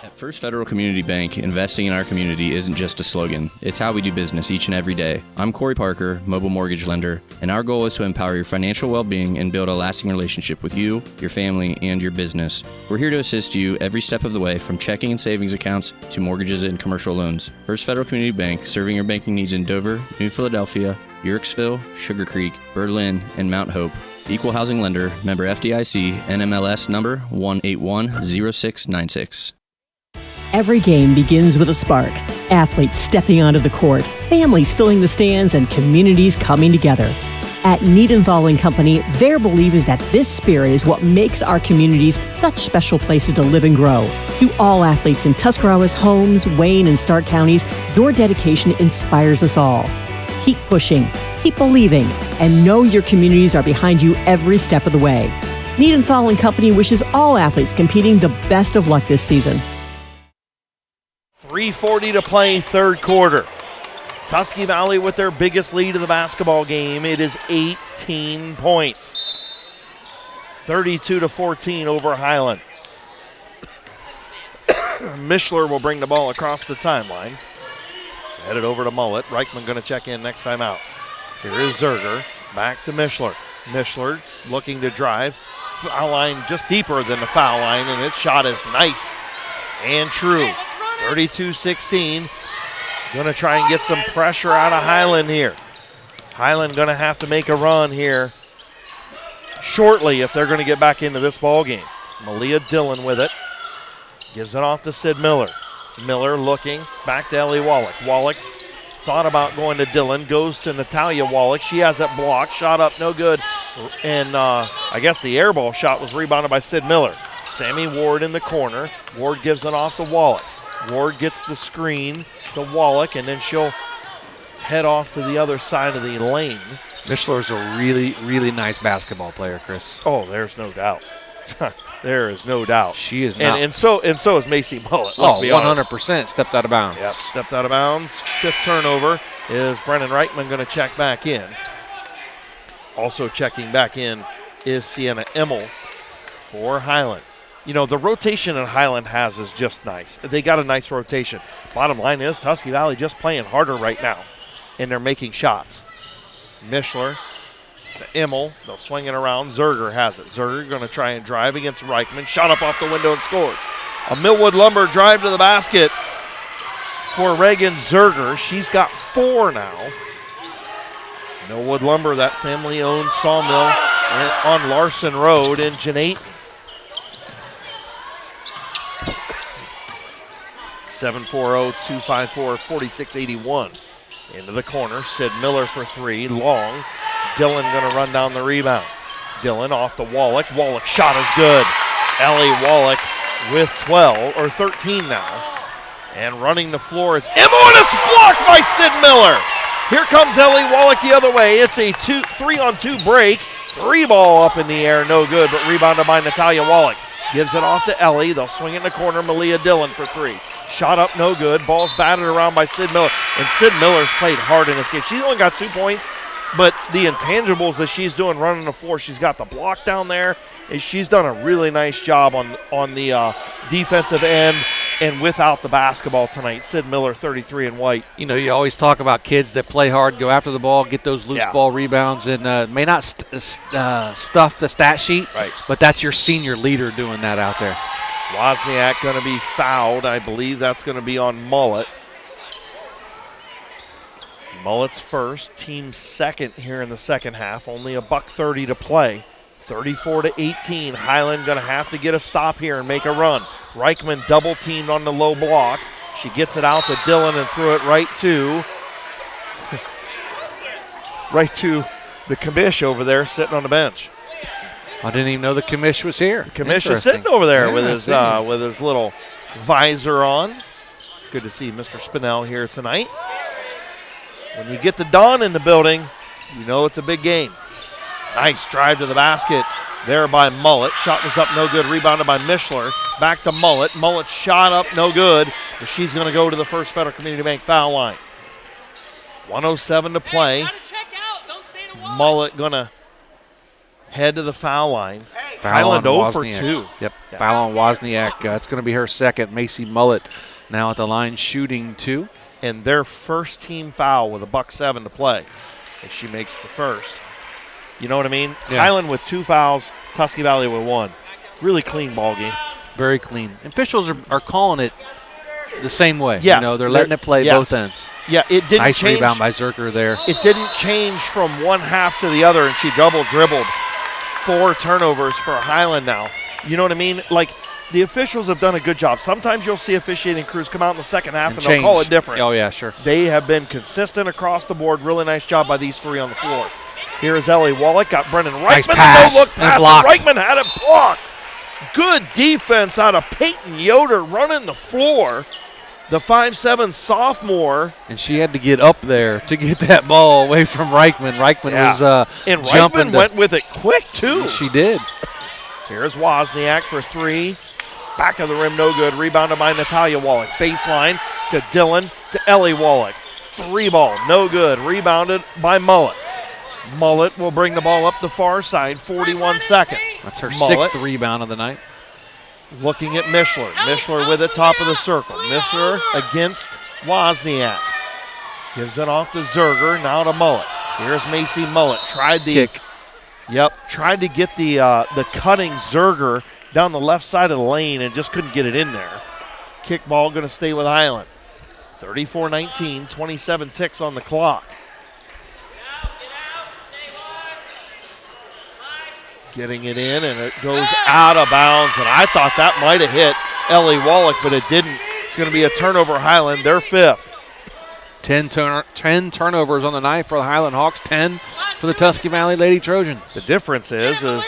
Speaker 18: At First Federal Community Bank, investing in our community isn't just a slogan. It's how we do business each and every day. I'm Corey Parker, mobile mortgage lender, and our goal is to empower your financial well-being and build a lasting relationship with you, your family, and your business. We're here to assist you every step of the way, from checking and savings accounts to mortgages and commercial loans. First Federal Community Bank, serving your banking needs in Dover, New Philadelphia, Yorksville, Sugar Creek, Berlin, and Mount Hope. Equal housing lender, member FDIC, NMLS number 1810696.
Speaker 19: Every game begins with a spark. Athletes stepping onto the court, families filling the stands, and communities coming together. At Niedenthal & Company, their belief is that this spirit is what makes our communities such special places to live and grow. To all athletes in Tuscarawas, Holmes, Wayne, and Stark counties, your dedication inspires us all. Keep pushing, keep believing, and know your communities are behind you every step of the way. Niedenthal & Company wishes all athletes competing the best of luck this season.
Speaker 2: 3:40 to play, third quarter. Tusky Valley with their biggest lead of the basketball game. It is 18 points. 32-14 over Hiland. Mishler will bring the ball across the timeline. Headed over to Mullet. Reichman going to check in next time out. Here is Zerger. Back to Mishler. Mishler looking to drive. Foul line just deeper than the foul line, and its shot is nice and true. 32-16. Going to try and get some pressure out of Hiland here. Hiland going to have to make a run here shortly if they're going to get back into this ball game. Malia Dillon with it. Gives it off to Sid Miller. Miller looking back to Ellie Wallach. Wallach thought about going to Dillon. Goes to Natalia Wallach. She has it blocked. Shot up, no good. And I guess the air ball shot was rebounded by Sid Miller. Sammy Ward in the corner. Ward gives it off to Wallach. Ward gets the screen to Wallach, and then she'll head off to the other side of the lane.
Speaker 3: Mishler's a really, really nice basketball player, Chris.
Speaker 2: Oh, there's no doubt. There is no doubt.
Speaker 3: She is not.
Speaker 2: And so is Macy Mullet. Let's be honest.
Speaker 3: 100% stepped out of bounds.
Speaker 2: Yep, stepped out of bounds. Fifth turnover is Brennan Reichman going to check back in. Also checking back in is Sienna Emmel for Hiland. You know, the rotation that Hiland has is just nice. They got a nice rotation. Bottom line is Tusky Valley just playing harder right now, and they're making shots. Mishler to Emmel. They'll swing it around. Zerger has it. Zerger going to try and drive against Reichman. Shot up off the window and scores. A Millwood Lumber drive to the basket for Reagan Zerger. She's got 4 now. Millwood Lumber, that family-owned sawmill on Larson Road in Janate. 740-254-4681. Into the corner. Sid Miller for 3. Long. Dillon going to run down the rebound. Dillon off to Wallach. Wallach shot is good. Ellie Wallach with 12 or 13 now. And running the floor is Emma, and it's blocked by Sid Miller. Here comes Ellie Wallach the other way. It's a 3-on-2 break. 3 ball up in the air, no good, but rebounded by Natalia Wallach. Gives it off to Ellie. They'll swing it in the corner. Malia Dillon for 3. Shot up, no good. Ball's batted around by Sid Miller. And Sid Miller's played hard in this game. She's only got 2 points, but the intangibles that she's doing running the floor, she's got the block down there. And she's done a really nice job on the defensive end and without the basketball tonight. Sid Miller, 33 in white.
Speaker 3: You know, you always talk about kids that play hard, go after the ball, get those loose ball rebounds, and may not stuff the stat sheet,
Speaker 2: right,
Speaker 3: but that's your senior leader doing that out there.
Speaker 2: Wozniak going to be fouled. I believe that's going to be on Mullet. Mullet's first, team second here in the second half. Only $1:30 to play. 34-18. Hiland going to have to get a stop here and make a run. Reichman double teamed on the low block. She gets it out to Dillon and threw it right to the commish over there sitting on the bench.
Speaker 3: I didn't even know the commish was here.
Speaker 2: The commish is sitting over there with his little visor on. Good to see Mr. Spinell here tonight. When you get the Don in the building, you know it's a big game. Nice drive to the basket there by Mullet. Shot was up, no good. Rebounded by Mishler. Back to Mullet. Mullet shot up, no good. But she's going to go to the First Federal Community Bank foul line. 1:07 to play. Mullet going to head to the foul line. Highland 0 for 2.
Speaker 3: Yep, foul on Wozniak. It's going to be her second. Macy Mullet now at the line shooting 2.
Speaker 2: And their first team foul with a $1:07 to play. And she makes the first. You know what I mean?
Speaker 3: Yeah.
Speaker 2: Highland with 2 fouls, Tusky Valley with 1. Really clean ball game.
Speaker 3: Very clean. Officials are calling it the same way.
Speaker 2: Yes.
Speaker 3: You know, they're letting it play both ends.
Speaker 2: Yeah, it didn't
Speaker 3: nice
Speaker 2: change.
Speaker 3: Rebound by Zerker there.
Speaker 2: It didn't change from one half to the other, and she double dribbled. 4 turnovers for Highland now. You know what I mean? Like, the officials have done a good job. Sometimes you'll see officiating crews come out in the second half and they'll call it different.
Speaker 3: Oh, yeah, sure.
Speaker 2: They have been consistent across the board. Really nice job by these 3 on the floor. Here is Ellie Wallach. Got Brennan Reichman.
Speaker 3: Nice pass.
Speaker 2: No-look pass.
Speaker 3: Blocked.
Speaker 2: Reichman had it blocked. Good defense out of Peyton Yoder running the floor. The 5'7" sophomore.
Speaker 3: And she had to get up there to get that ball away from Reichman. Reichman was
Speaker 2: and
Speaker 3: jumping.
Speaker 2: Reichman went with it quick, too.
Speaker 3: She did.
Speaker 2: Here's Wozniak for 3. Back of the rim, no good. Rebounded by Natalia Wallach. Baseline to Dylan to Ellie Wallach. 3 ball, no good. Rebounded by Mullet. Mullet will bring the ball up the far side, 41 seconds.
Speaker 3: That's her
Speaker 2: Mullet
Speaker 3: 6th rebound of the night.
Speaker 2: looking at Mishler. Mishler with it, top of the circle. Mishler against Wozniak. Gives it off to Zerger, now to Mullet. Here's Macy Mullet. Tried the
Speaker 3: kick.
Speaker 2: Yep, tried to get the cutting Zerger down the left side of the lane and just couldn't get it in there. Kick ball going to stay with Hiland. 34-19, 27 ticks on the clock. Getting it in, and it goes out of bounds, and I thought that might have hit Ellie Wallach, but it didn't. It's going to be a turnover, Hiland, their fifth.
Speaker 3: 10 turnovers on the night for the Highland Hawks, 10 for the Tusky Valley Lady Trojans.
Speaker 2: The difference is the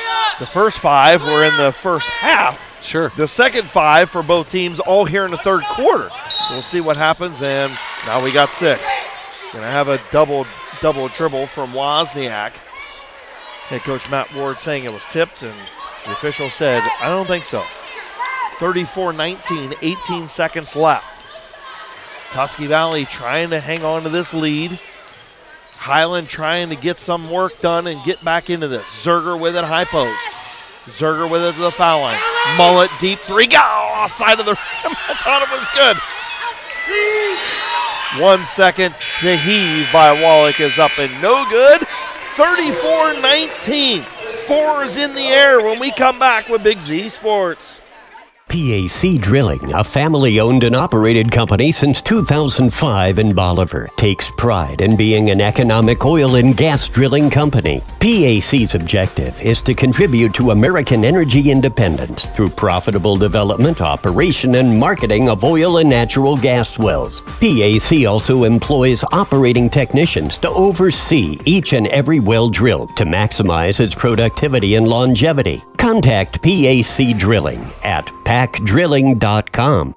Speaker 2: first 5 were in the first half.
Speaker 3: Sure.
Speaker 2: The second 5 for both teams all here in the third quarter. So we'll see what happens, and now we got 6. Going to have a double dribble from Wozniak. Head coach Matt Ward saying it was tipped, and the official said, I don't think so. 34-19, 18 seconds left. Tusky Valley trying to hang on to this lead. Highland trying to get some work done and get back into this. Zerger with it, high post. Zerger with it to the foul line. Mullet, deep three. Go! Offside of the rim. I thought it was good. 1 second. The heave by Wallach is up and no good. 34-19. 4's in the air when we come back with Big Z Sports.
Speaker 5: PAC Drilling, a family-owned and operated company since 2005 in Bolivar, takes pride in being an economic oil and gas drilling company. PAC's objective is to contribute to American energy independence through profitable development, operation, and marketing of oil and natural gas wells. PAC also employs operating technicians to oversee each and every well drilled to maximize its productivity and longevity. Contact PAC Drilling at pacdrilling.com.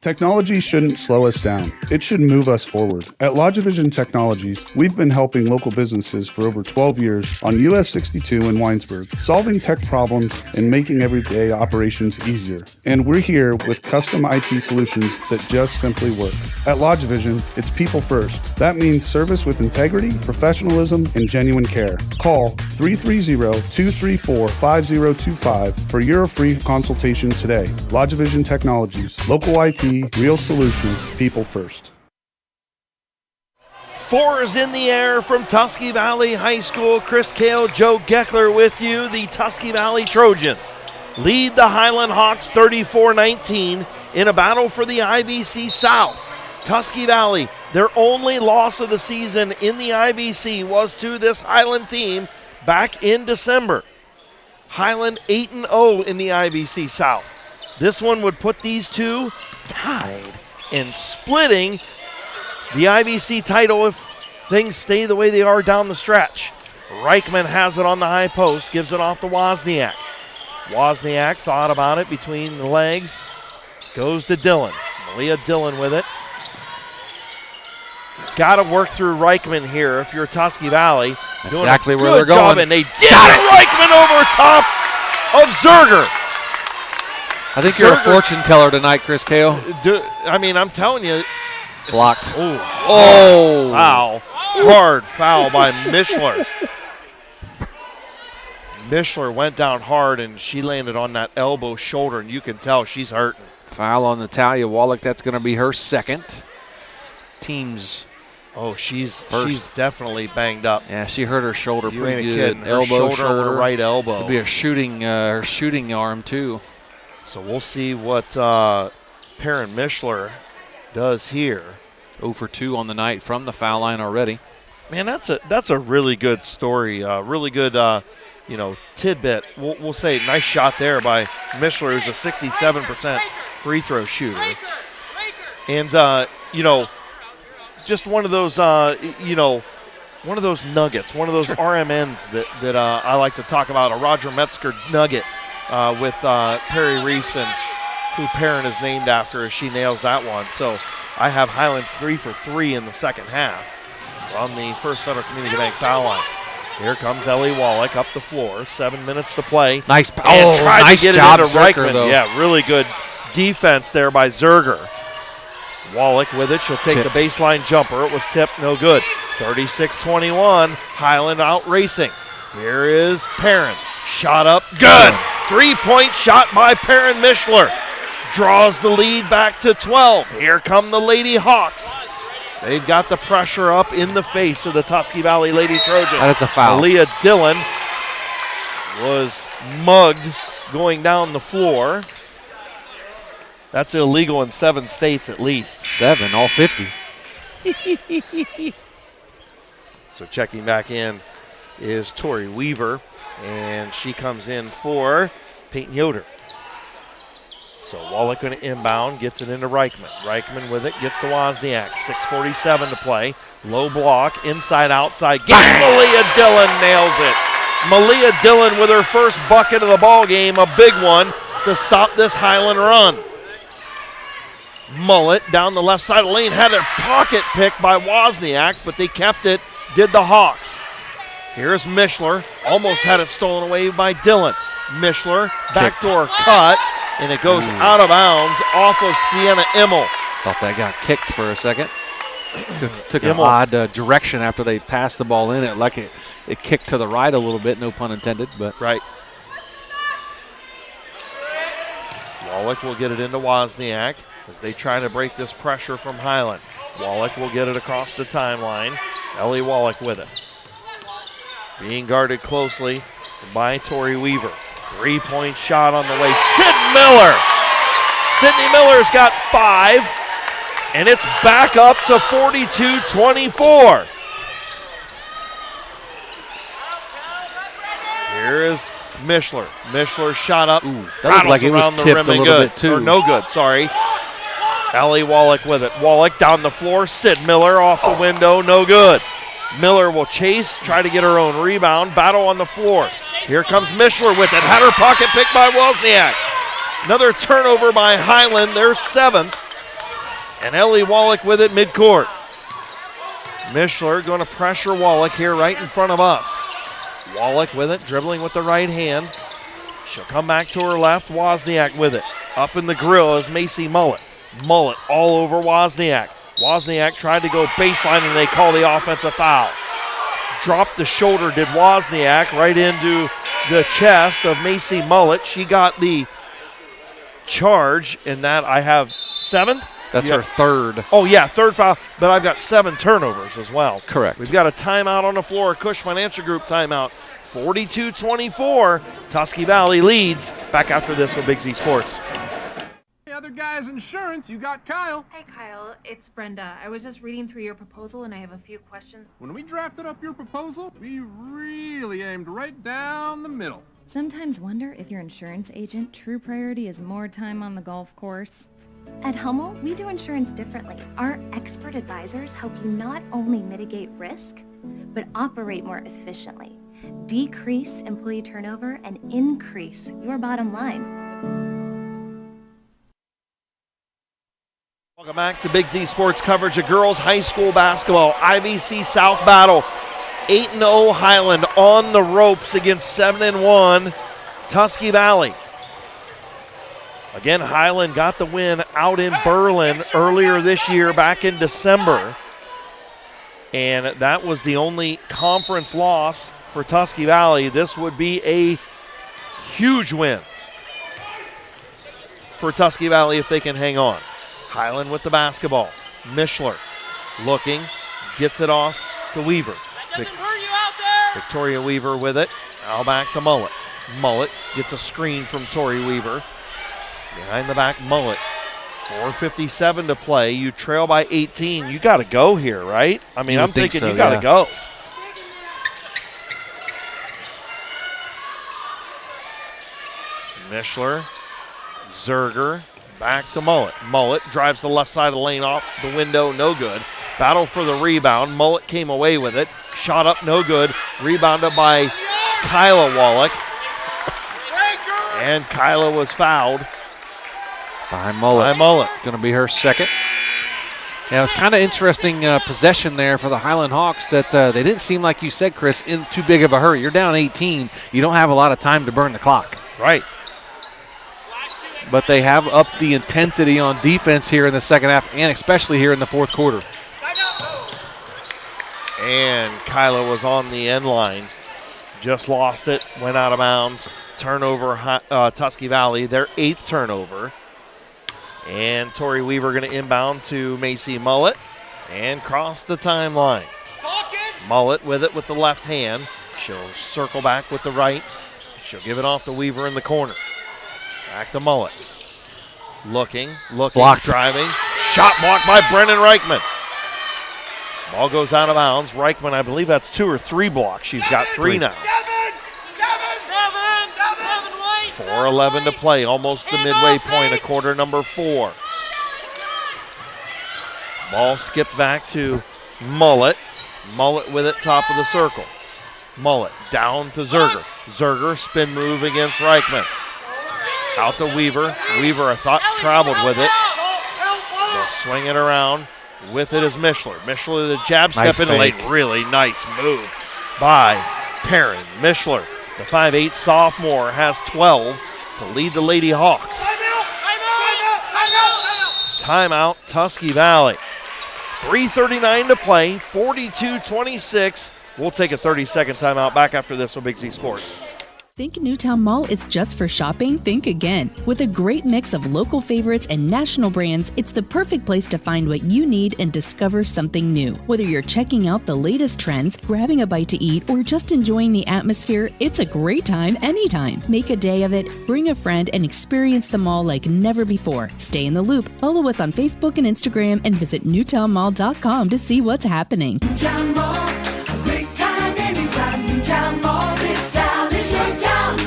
Speaker 20: Technology shouldn't slow us down. It should move us forward. At Logivision Technologies, we've been helping local businesses for over 12 years on US 62 in Winesburg, solving tech problems and making everyday operations easier. And we're here with custom IT solutions that just simply work. At Logivision, it's people first. That means service with integrity, professionalism, and genuine care. Call 330-234-5025 for your free consultation today. Logivision Technologies, local IT, real solutions, people first.
Speaker 2: 4's in the air from Tusky Valley High School. Chris Kale, Joe Geckler with you. The Tusky Valley Trojans lead the Highland Hawks 34-19 in a battle for the IBC South. Tusky Valley, their only loss of the season in the IBC was to this Highland team back in December. Highland 8-0 in the IBC South. This one would put these two tied and splitting the IBC title if things stay the way they are down the stretch. Reichman has it on the high post, gives it off to Wozniak. Wozniak thought about it between the legs, goes to Dillon. Malia Dillon with it. Got to work through Reichman here if you're Tusky Valley. Doing
Speaker 3: exactly
Speaker 2: a
Speaker 3: where
Speaker 2: good
Speaker 3: they're going.
Speaker 2: Job, and they did it. Reichman over top of Zerger.
Speaker 3: I think you're a fortune teller tonight, Chris Kale.
Speaker 2: I mean, I'm telling you.
Speaker 3: Blocked.
Speaker 2: Oh, foul. Hard foul by Mishler. Mishler went down hard, and she landed on that elbow shoulder, and you can tell she's hurting.
Speaker 3: Foul on Natalia Wallach. That's going to be her second. Team's
Speaker 2: she's
Speaker 3: first.
Speaker 2: definitely banged up.
Speaker 3: Yeah, she hurt her shoulder
Speaker 2: You
Speaker 3: pretty
Speaker 2: ain't
Speaker 3: good.
Speaker 2: kidding. Her shoulder and her right elbow.
Speaker 3: Could be a her shooting arm too.
Speaker 2: So we'll see what Perrin Mishler does here.
Speaker 3: 0 for 2 on the night from the foul line already.
Speaker 2: Man, that's a really good story. Really good, tidbit. We'll say nice shot there by Mishler, who's a 67% free throw shooter. And just one of those, one of those nuggets, one of those RMNs that I like to talk about, a Roger Metzger nugget with Perry Reese, and who Perrin is named after as she nails that one. So I have Highland 3 for 3 in the second half from the First Federal Community Bank foul line. Here comes Ellie Wallach up the floor. 7 minutes to play.
Speaker 3: Nice.
Speaker 2: Nice
Speaker 3: to get
Speaker 2: job,
Speaker 3: it into
Speaker 2: Reichman.
Speaker 3: Though.
Speaker 2: Yeah, really good defense there by Zerger. Wallach with it. She'll take the baseline jumper. It was tipped. No good. 36-21. Highland out racing. Here is Perrin. Shot up. Good. 3-point shot by Perrin Mishler. Draws the lead back to 12. Here come the Lady Hawks. They've got the pressure up in the face of the Tusky Valley Lady Trojans.
Speaker 3: That is a foul.
Speaker 2: Aaliyah Dillon was mugged going down the floor. That's illegal in 7 states at least.
Speaker 3: 7, all 50.
Speaker 2: So checking back in is Tori Weaver, and she comes in for Peyton Yoder. So Wallach going to inbound, gets it into Reichman. Reichman with it, gets to Wozniak. 6:47 to play. Low block, inside, outside. Malia Dillon nails it. Malia Dillon with her first bucket of the ball game, a big one to stop this Highland run. Mullet down the left side of the lane, had a pocket pick by Wozniak, but they kept it, did the Hawks. Here's Mishler, almost had it stolen away by Dillon. Mishler, backdoor cut, and it goes out of bounds off of Sienna Immel.
Speaker 3: Thought that got kicked for a second. Took an odd direction after they passed the ball in. It kicked to the right a little bit, no pun intended. But
Speaker 2: right. Wallach will get it into Wozniak as they try to break this pressure from Highland. Wallach will get it across the timeline. Ellie Wallach with it. Being guarded closely by Tori Weaver. 3-point shot on the way. Sydney Miller. Sydney Miller's got 5, and it's back up to 42-24. Here is Mishler. Mishler shot up.
Speaker 3: That looked like it was tipped a little bit too.
Speaker 2: Or no good, sorry. Ellie Wallach with it. Wallach down the floor. Sid Miller off the window, no good. Miller will chase, try to get her own rebound. Battle on the floor. Here comes Mishler with it. Had her pocket picked by Wozniak. Another turnover by Highland, their 7th. And Ellie Wallach with it midcourt. Mishler going to pressure Wallach here right in front of us. Wallach with it, dribbling with the right hand. She'll come back to her left. Wozniak with it. Up in the grill is Macy Mullet. Mullet all over Wozniak. Wozniak tried to go baseline, and they call the offensive foul. Dropped the shoulder, did Wozniak, right into the chest of Macy Mullet. She got the charge, in that I have 7.
Speaker 3: That's her third.
Speaker 2: Oh, yeah, third foul, but I've got 7 turnovers as well.
Speaker 3: Correct.
Speaker 2: We've got a timeout on the floor, Cush Financial Group timeout. 42-24, Tusky Valley leads. Back after this with Big Z Sports.
Speaker 21: Other guy's insurance, you got Kyle.
Speaker 22: Hey Kyle, it's Brenda. I was just reading through your proposal and I have a few questions.
Speaker 21: When we drafted up your proposal, we really aimed right down the middle.
Speaker 23: Sometimes wonder if your insurance agent true priority is more time on the golf course. At Hummel, we do insurance differently. Our expert advisors help you not only mitigate risk, but operate more efficiently, decrease employee turnover, and increase your bottom line.
Speaker 2: Welcome back to Big Z Sports coverage of girls high school basketball. IVC South battle 8-0 Highland on the ropes against 7-1 Tusky Valley. Again, Highland got the win out in Berlin earlier this year, back in December. And that was the only conference loss for Tusky Valley. This would be a huge win for Tusky Valley if they can hang on. Highland with the basketball. Mishler looking, gets it off to Weaver. Victoria Weaver with it. Now back to Mullet. Mullet gets a screen from Tori Weaver. Behind the back, Mullet. 4:57 to play. You trail by 18. You got to go here, right? I mean, I'm thinking so, you got to go. Mishler, Zerger, back to Mullet. Mullet drives the left side of the lane off the window, no good. Battle for the rebound. Mullet came away with it. Shot up, no good. Rebounded by Kyla Wallach. And Kyla was fouled.
Speaker 3: By Mullet. Going to be her second. Yeah, it was kind of interesting possession there for the Highland Hawks that they didn't seem, like you said, Chris, in too big of a hurry. You're down 18. You don't have a lot of time to burn the clock.
Speaker 2: Right.
Speaker 3: But they have upped the intensity on defense here in the second half, and especially here in the fourth quarter.
Speaker 2: And Kyla was on the end line. Just lost it, went out of bounds. Turnover, Tusky Valley, their 8th turnover. And Tori Weaver going to inbound to Macy Mullet and cross the timeline. Mullet with it with the left hand. She'll circle back with the right. She'll give it off to Weaver in the corner. Back to Mullet. Looking,
Speaker 3: blocked.
Speaker 2: Driving. Shot blocked by Brennan Reichman. Ball goes out of bounds. Reichman, I believe that's 2 or 3 blocks. She's got 3 now. 4:11 to play, almost the midway point of quarter number 4. Ball skipped back to Mullet. Mullet with it, top of the circle. Mullet down to Zerger. Zerger, spin move against Reichman. Out to Weaver. Weaver, I thought, traveled with it. They'll swing it around. With it is Mishler. Mishler, the jab step in late. Really nice move by Perrin. Mishler, the 5'8" sophomore, has 12 to lead the Lady Hawks. Timeout, Tusky Valley. 3:39 to play, 42-26. We'll take a 30-second timeout. Back after this on Big Z Sports.
Speaker 1: Think Newtown Mall is just for shopping? Think again. With a great mix of local favorites and national brands, it's the perfect place to find what you need and discover something new. Whether you're checking out the latest trends, grabbing a bite to eat, or just enjoying the atmosphere, it's a great time anytime. Make a day of it, bring a friend, and experience the mall like never before. Stay in the loop. Follow us on Facebook and Instagram and visit newtownmall.com to see what's happening.
Speaker 12: Newtown Mall, a great time anytime. Newtown Mall, this town is your town.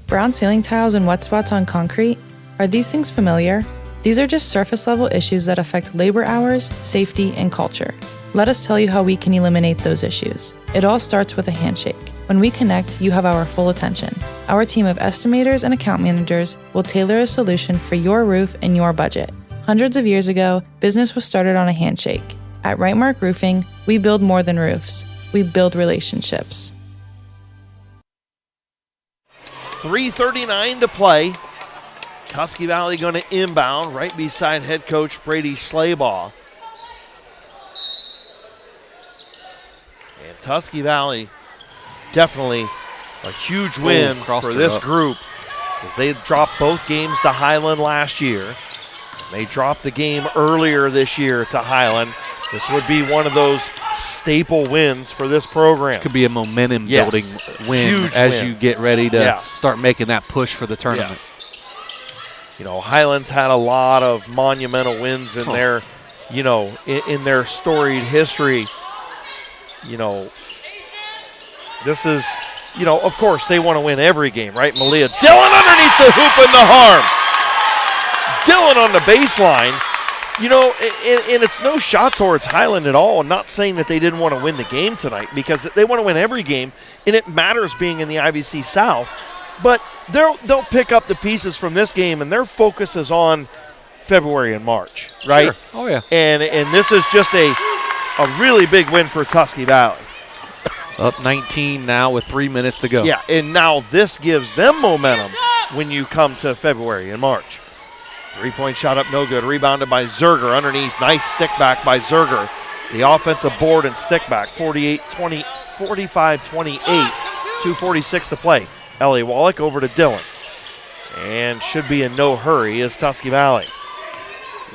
Speaker 4: Brown ceiling tiles and wet spots on concrete? Are these things familiar? These are just surface level issues that affect labor hours, safety, and culture. Let us tell you how we can eliminate those issues. It all starts with a handshake. When we connect, you have our full attention. Our team of estimators and account managers will tailor a solution for your roof and your budget. Hundreds of years ago, business was started on a handshake. At Rightmark Roofing, we build more than roofs. We build relationships.
Speaker 2: 3:39 to play. Tusky Valley going to inbound right beside head coach Brady Schleybaugh. And Tusky Valley, definitely a huge win for this group, as they dropped both games to Highland last year. They dropped the game earlier this year to Highland. This would be one of those staple wins for this program.
Speaker 3: Could be a momentum building win
Speaker 2: huge
Speaker 3: as
Speaker 2: win.
Speaker 3: you get ready to start making that push for the tournament.
Speaker 2: Yes. You know, Highland's had a lot of monumental wins in their, you know, in their storied history. You know, this is, you know, of course they want to win every game, right? Malia Dillon underneath the hoop and the harm. Dillon on the baseline. You know, and it's no shot towards Highland at all. I'm not saying that they didn't want to win the game tonight, because they want to win every game, and it matters being in the IVC South. But they'll pick up the pieces from this game, and their focus is on February and March, right?
Speaker 3: Sure. Oh, yeah.
Speaker 2: And this is just a really big win for Tusky Valley.
Speaker 3: Up 19 now with 3 minutes to go.
Speaker 2: Yeah, and now this gives them momentum when you come to February and March. 3-point shot up, no good. Rebounded by Zerger underneath. Nice stick back by Zerger. The offensive board and stick back, 45-28, 2:46 to play. Ellie Wallach over to Dillon. And should be in no hurry is Tusky Valley.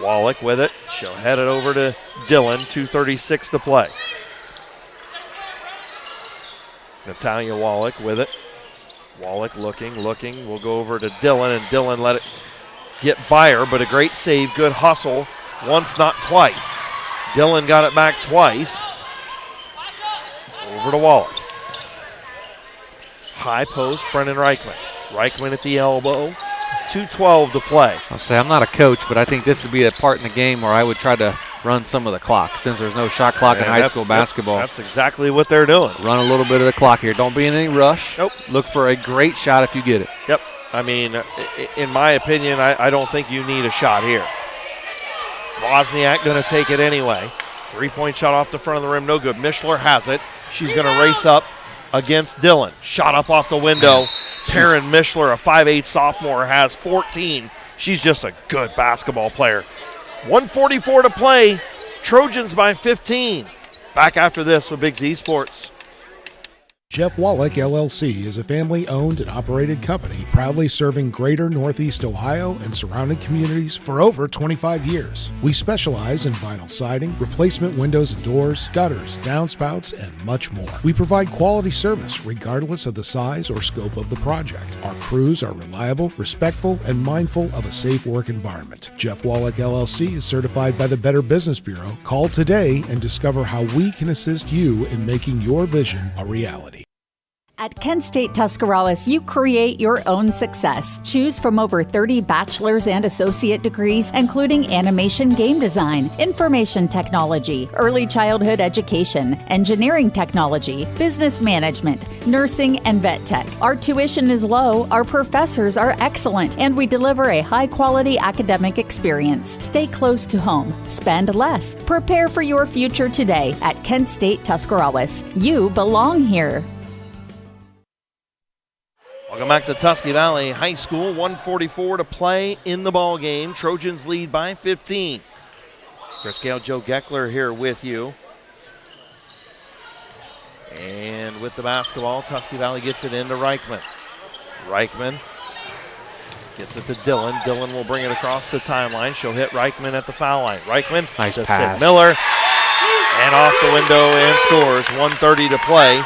Speaker 2: Wallach with it. She'll head it over to Dillon, 2:36 to play. Natalia Wallach with it. Wallach looking. We'll go over to Dillon, and Dillon let it get by her, but a great save, good hustle. Once, not twice. Dillon got it back twice. Over to Wallach. High post, Brennan Reichman. Reichman at the elbow. 2:12 to play.
Speaker 3: I'll say I'm not a coach, but I think this would be a part in the game where I would try to run some of the clock since there's no shot clock in high school basketball.
Speaker 2: That's exactly what they're doing.
Speaker 3: Run a little bit of the clock here. Don't be in any rush.
Speaker 2: Nope.
Speaker 3: Look for a great shot if you get it.
Speaker 2: Yep. I mean, in my opinion, I don't think you need a shot here. Wozniak going to take it anyway. 3-point shot off the front of the rim, no good. Mishler has it. She's going to race up against Dillon. Shot up off the window. Taryn Mishler, a 5'8 sophomore, has 14. She's just a good basketball player. 1:44 to play. Trojans by 15. Back after this with Big Z Sports.
Speaker 7: Jeff Wallach LLC is a family-owned and operated company proudly serving greater Northeast Ohio and surrounding communities for over 25 years. We specialize in vinyl siding, replacement windows and doors, gutters, downspouts, and much more. We provide quality service regardless of the size or scope of the project. Our crews are reliable, respectful, and mindful of a safe work environment. Jeff Wallach LLC is certified by the Better Business Bureau. Call today and discover how we can assist you in making your vision a reality.
Speaker 8: At Kent State Tuscarawas, you create your own success. Choose from over 30 bachelor's and associate degrees, including animation game design, information technology, early childhood education, engineering technology, business management, nursing, and vet tech. Our tuition is low, our professors are excellent, and we deliver a high-quality academic experience. Stay close to home. Spend less. Prepare for your future today at Kent State Tuscarawas. You belong here.
Speaker 2: Welcome back to Tusky Valley High School. 1:44 to play in the ball game. Trojans lead by 15. Chris Gale, Joe Geckler here with you. And with the basketball, Tusky Valley gets it into Reichman. Reichman gets it to Dillon. Dillon will bring it across the timeline. She'll hit Reichman at the foul line. Reichman
Speaker 3: nice
Speaker 2: to
Speaker 3: pass.
Speaker 2: Sid Miller. And off the window and scores. 1:30 to play.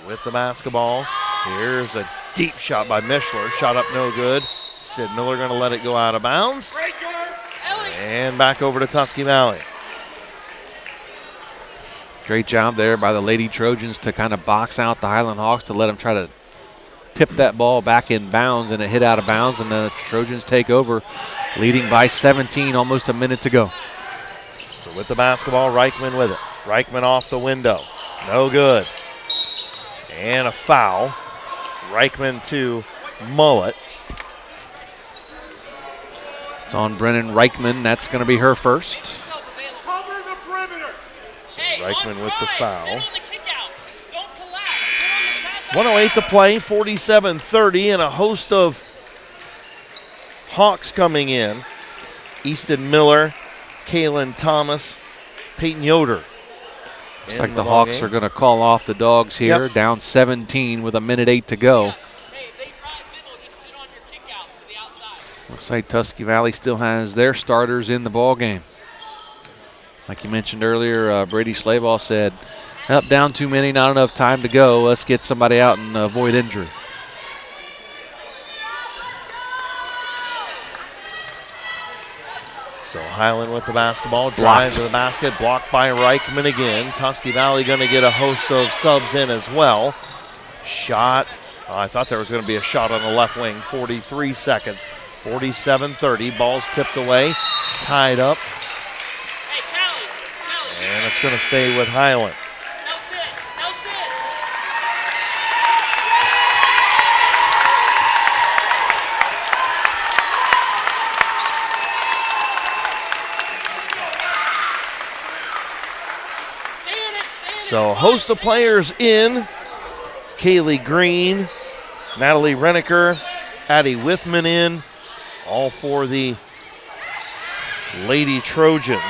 Speaker 2: With the basketball, here's a deep shot by Mishler. Shot up no good. Sid Miller going to let it go out of bounds. And back over to Tusky Valley.
Speaker 3: Great job there by the Lady Trojans to kind of box out the Highland Hawks to let them try to tip that ball back in bounds, and it hit out of bounds, and the Trojans take over, leading by 17, almost a minute to go.
Speaker 2: So with the basketball, Reichman with it. Reichman off the window. No good. And a foul. Reichman to Mullet.
Speaker 3: It's on Brennan Reichman. That's going to be her first.
Speaker 2: So Reichman with the foul. 1:08 to play, 47-30, and a host of Hawks coming in. Easton Miller, Kaylin Thomas, Peyton Yoder.
Speaker 3: Looks like the Hawks are going to call off the dogs here,
Speaker 2: Yep.
Speaker 3: down 17 with 1:08 to go. Looks like Tusky Valley still has their starters in the ball game. Like you mentioned earlier, Brady Slayball said, up, down too many, not enough time to go. Let's get somebody out and avoid injury.
Speaker 2: So Highland with the basketball, drive to the basket, blocked by Reichman again. Tusky Valley going to get a host of subs in as well. Shot, I thought there was going to be a shot on the left wing, 43 seconds, 47-30. Ball's tipped away, tied up. And it's going to stay with Highland. So a host of players in. Kaylee Green, Natalie Renneker, Addie Withman in, all for the Lady Trojans.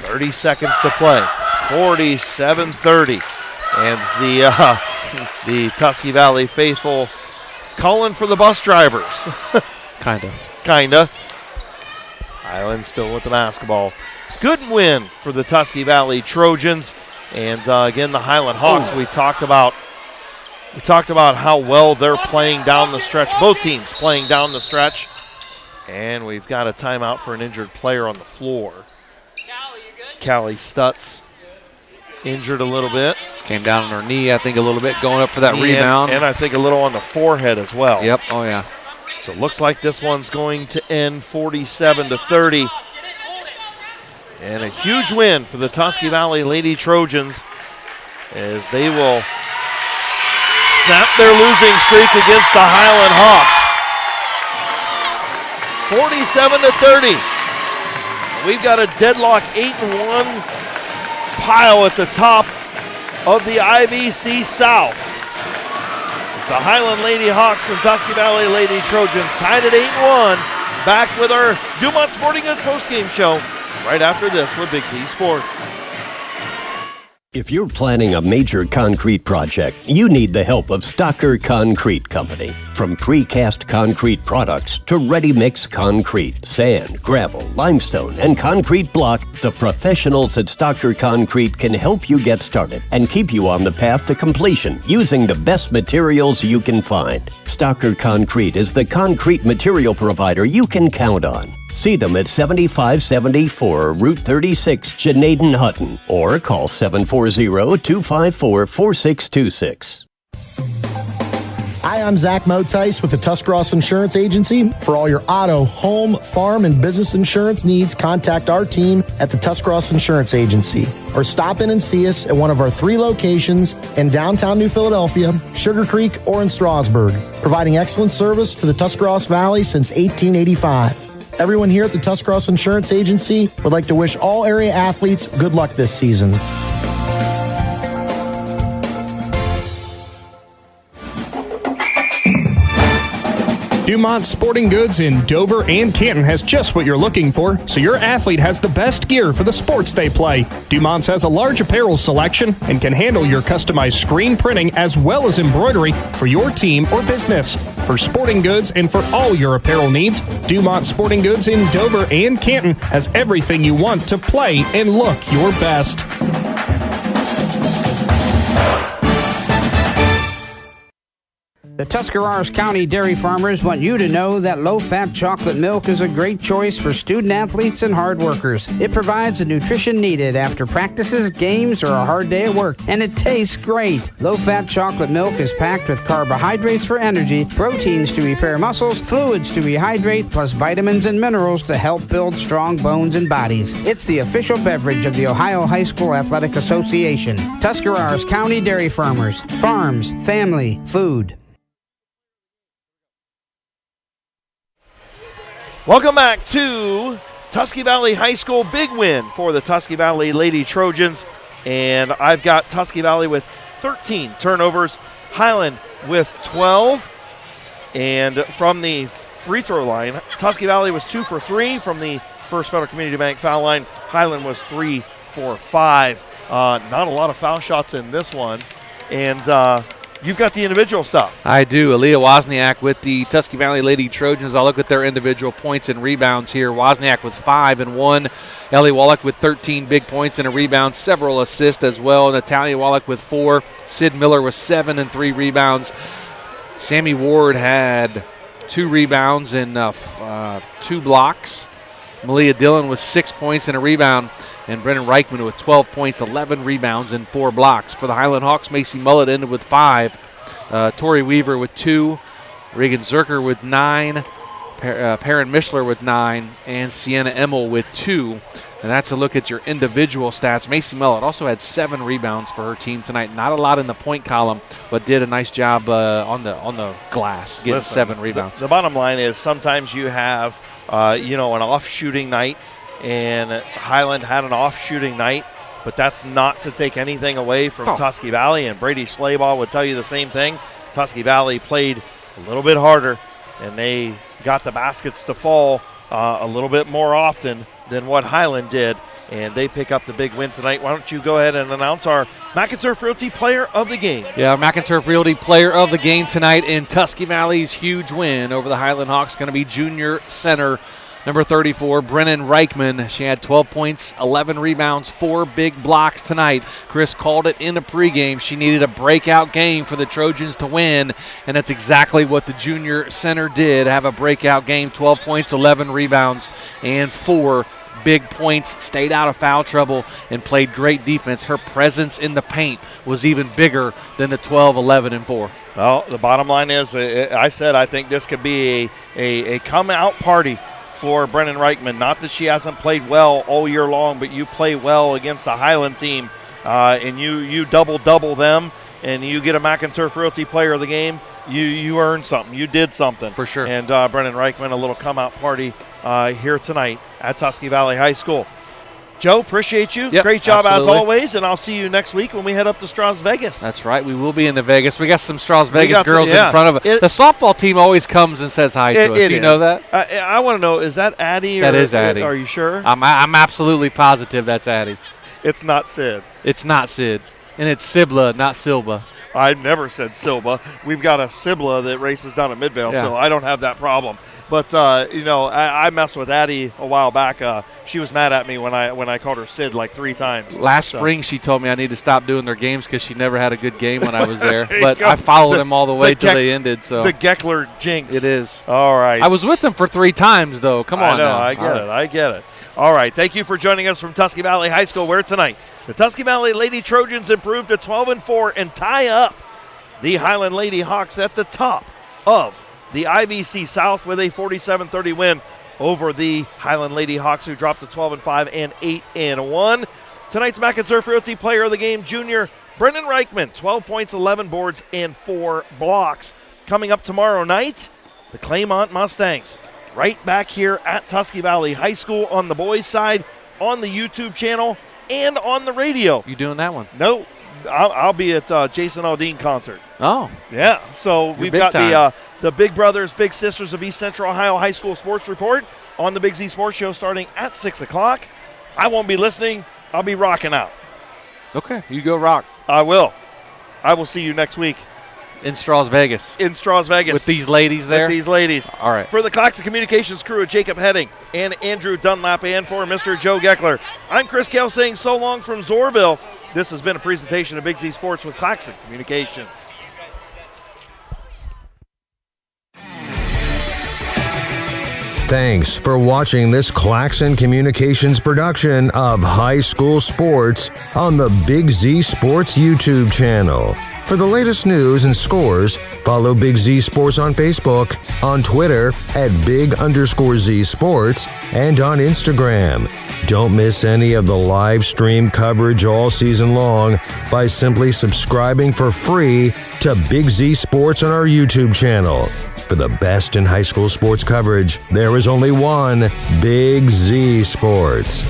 Speaker 2: 30 seconds to play, 47-30. And the Tusky Valley faithful calling for the bus drivers. Kinda. Hiland still with the basketball. Good win for the Tusky Valley Trojans. And again, the Highland Hawks, we talked about how well they're playing down the stretch. Both teams playing down the stretch. And we've got a timeout for an injured player on the floor. Callie Stutz injured a little bit.
Speaker 3: Came down on her knee, I think, a little bit, going up for that rebound.
Speaker 2: And I think a little on the forehead as well.
Speaker 3: Yep, oh yeah.
Speaker 2: So it looks like this one's going to end 47-30. And a huge win for the Tusky Valley Lady Trojans as they will snap their losing streak against the Highland Hawks. 47-30. We've got a deadlock 8-1 pile at the top of the IVC South. It's the Highland Lady Hawks and Tusky Valley Lady Trojans tied at 8-1. Back with our Dumont Sporting Goods postgame show right after this with Big C Sports.
Speaker 5: If you're planning a major concrete project, you need the help of Stocker Concrete Company. From precast concrete products to ready-mix concrete, sand, gravel, limestone, and concrete block, the professionals at Stocker Concrete can help you get started and keep you on the path to completion using the best materials you can find. Stocker Concrete is the concrete material provider you can count on. See them at 7574 Route 36, Janaden-Hutton, or call 740-254-4626.
Speaker 9: Hi, I'm Zach Motice with the Tuscarawas Insurance Agency. For all your auto, home, farm, and business insurance needs, contact our team at the Tuscarawas Insurance Agency. Or stop in and see us at one of our 3 locations in downtown New Philadelphia, Sugar Creek, or in Strasburg, providing excellent service to the Tuscarawas Valley since 1885. Everyone here at the Tuscarawas Insurance Agency would like to wish all area athletes good luck this season.
Speaker 6: Dumont Sporting Goods in Dover and Canton has just what you're looking for, so your athlete has the best gear for the sports they play. Dumont's has a large apparel selection and can handle your customized screen printing as well as embroidery for your team or business. For sporting goods and for all your apparel needs, Dumont Sporting Goods in Dover and Canton has everything you want to play and look your best.
Speaker 10: The Tuscarawas County dairy farmers want you to know that low-fat chocolate milk is a great choice for student athletes and hard workers. It provides the nutrition needed after practices, games, or a hard day at work, and it tastes great. Low-fat chocolate milk is packed with carbohydrates for energy, proteins to repair muscles, fluids to rehydrate, plus vitamins and minerals to help build strong bones and bodies. It's the official beverage of the Ohio High School Athletic Association. Tuscarawas County Dairy Farmers. Farms, family, food.
Speaker 2: Welcome back to Tusky Valley High School. Big win for the Tusky Valley Lady Trojans. And I've got Tusky Valley with 13 turnovers, Highland with 12. And from the free throw line, Tusky Valley was 2 for 3 from the First Federal Community Bank foul line. Highland was 3 for 5. Not a lot of foul shots in this one. And you've got the individual stuff.
Speaker 3: I do. Aaliyah Wozniak with the Tusky Valley Lady Trojans. I'll look at their individual points and rebounds here. Wozniak with 5 and 1. Ellie Wallach with 13 big points and a rebound, several assists as well. Natalia Wallach with 4. Sid Miller with 7 and 3 rebounds. Sammy Ward had 2 rebounds and 2 blocks. Malia Dillon with 6 points and a rebound. And Brennan Reichman with 12 points, 11 rebounds, and 4 blocks. For the Highland Hawks, Macy Mullet ended with 5. Tori Weaver with 2. Reagan Zerker with 9. Perrin Mishler with 9. And Sienna Emmel with 2. And that's a look at your individual stats. Macy Mullet also had 7 rebounds for her team tonight. Not a lot in the point column, but did a nice job on the glass, getting 7 rebounds.
Speaker 2: The bottom line is sometimes you have, an off shooting night. and Highland had an off shooting night, but that's not to take anything away from Tusky Valley, and Brady Schleybaugh would tell you the same thing. Tusky Valley played a little bit harder, and they got the baskets to fall a little bit more often than what Highland did, and they pick up the big win tonight. Why don't you go ahead and announce our McInturf Realty Player of the Game?
Speaker 3: Yeah, our McInturf Realty Player of the Game tonight in Tusky Valley's huge win over the Highland Hawks going to be junior center number 34, Brennan Reichman. She had 12 points, 11 rebounds, 4 big blocks tonight. Chris called it in the pregame. She needed a breakout game for the Trojans to win, and that's exactly what the junior center did, have a breakout game, 12 points, 11 rebounds, and 4 big points, stayed out of foul trouble, and played great defense. Her presence in the paint was even bigger than the 12, 11, and 4.
Speaker 2: Well, the bottom line is, I said I think this could be a come-out party for Brennan Reichman. Not that she hasn't played well all year long, but you play well against the Highland team, and you double them, and you get a McInturf Realty Player of the Game. You earned something. You did something.
Speaker 3: For sure.
Speaker 2: And Brennan Reichman, a little come-out party here tonight at Tusky Valley High School. Joe, appreciate you.
Speaker 3: Yep,
Speaker 2: great job
Speaker 3: absolutely.
Speaker 2: as always, and I'll see you next week when we head up to Strauss Vegas.
Speaker 3: That's right. We will be in Vegas. We got some Strauss Vegas girls
Speaker 2: yeah.
Speaker 3: in front of us. The softball team always comes and says hi to us. Do you know that?
Speaker 2: I want to know, is that Addie?
Speaker 3: That is Addie.
Speaker 2: Are you sure?
Speaker 3: I'm absolutely positive that's Addie.
Speaker 2: It's not Sid.
Speaker 3: It's not Sid. And it's Sibla, not Silba.
Speaker 2: I never said Silba. We've got a Sibla that races down at Midvale, so I don't have that problem. But, I messed with Addie a while back. She was mad at me when I called her Sid like 3 times.
Speaker 3: Last spring, she told me I need to stop doing their games because she never had a good game when I was there. But I followed them all the way till they ended. So
Speaker 2: the Geckler jinx.
Speaker 3: It is.
Speaker 2: All right.
Speaker 3: I was with them for 3 times, though. Come on now.
Speaker 2: I get it. All right. Thank you for joining us from Tusky Valley High School, where tonight the Tusky Valley Lady Trojans improved to 12-4 and tie up the Highland Lady Hawks at the top of the IVC South with a 47-30 win over the Highland Lady Hawks, who dropped to 12-5 and 8-1. Tonight's McInturf Realty Player of the Game, junior Brendan Reichman, 12 points, 11 boards, and 4 blocks. Coming up tomorrow night, the Claymont Mustangs, right back here at Tusky Valley High School on the boys' side, on the YouTube channel, and on the radio.
Speaker 3: You doing that one?
Speaker 2: No, I'll be at Jason Aldean concert.
Speaker 3: Oh.
Speaker 2: Yeah, so we've got
Speaker 3: time.
Speaker 2: the Big Brothers, Big Sisters of East Central Ohio High School Sports Report on the Big Z Sports Show starting at 6 o'clock. I won't be listening. I'll be rocking out.
Speaker 3: Okay, you go rock.
Speaker 2: I will. I will see you next week.
Speaker 3: In Strauss Vegas.
Speaker 2: In Strauss Vegas.
Speaker 3: With these ladies there?
Speaker 2: With these ladies.
Speaker 3: All right.
Speaker 2: For the Claxon Communications crew of Jacob Heading and Andrew Dunlap, and for Mr. Joe Geckler, I'm Chris Kell saying so long from Zorville. This has been a presentation of Big Z Sports with Claxon Communications.
Speaker 11: Thanks for watching this Claxon Communications production of High School Sports on the Big Z Sports YouTube channel. For the latest news and scores, follow Big Z Sports on Facebook, on Twitter at @Big_Z Sports, and on Instagram. Don't miss any of the live stream coverage all season long by simply subscribing for free to Big Z Sports on our YouTube channel. For the best in high school sports coverage, there is only one Big Z Sports.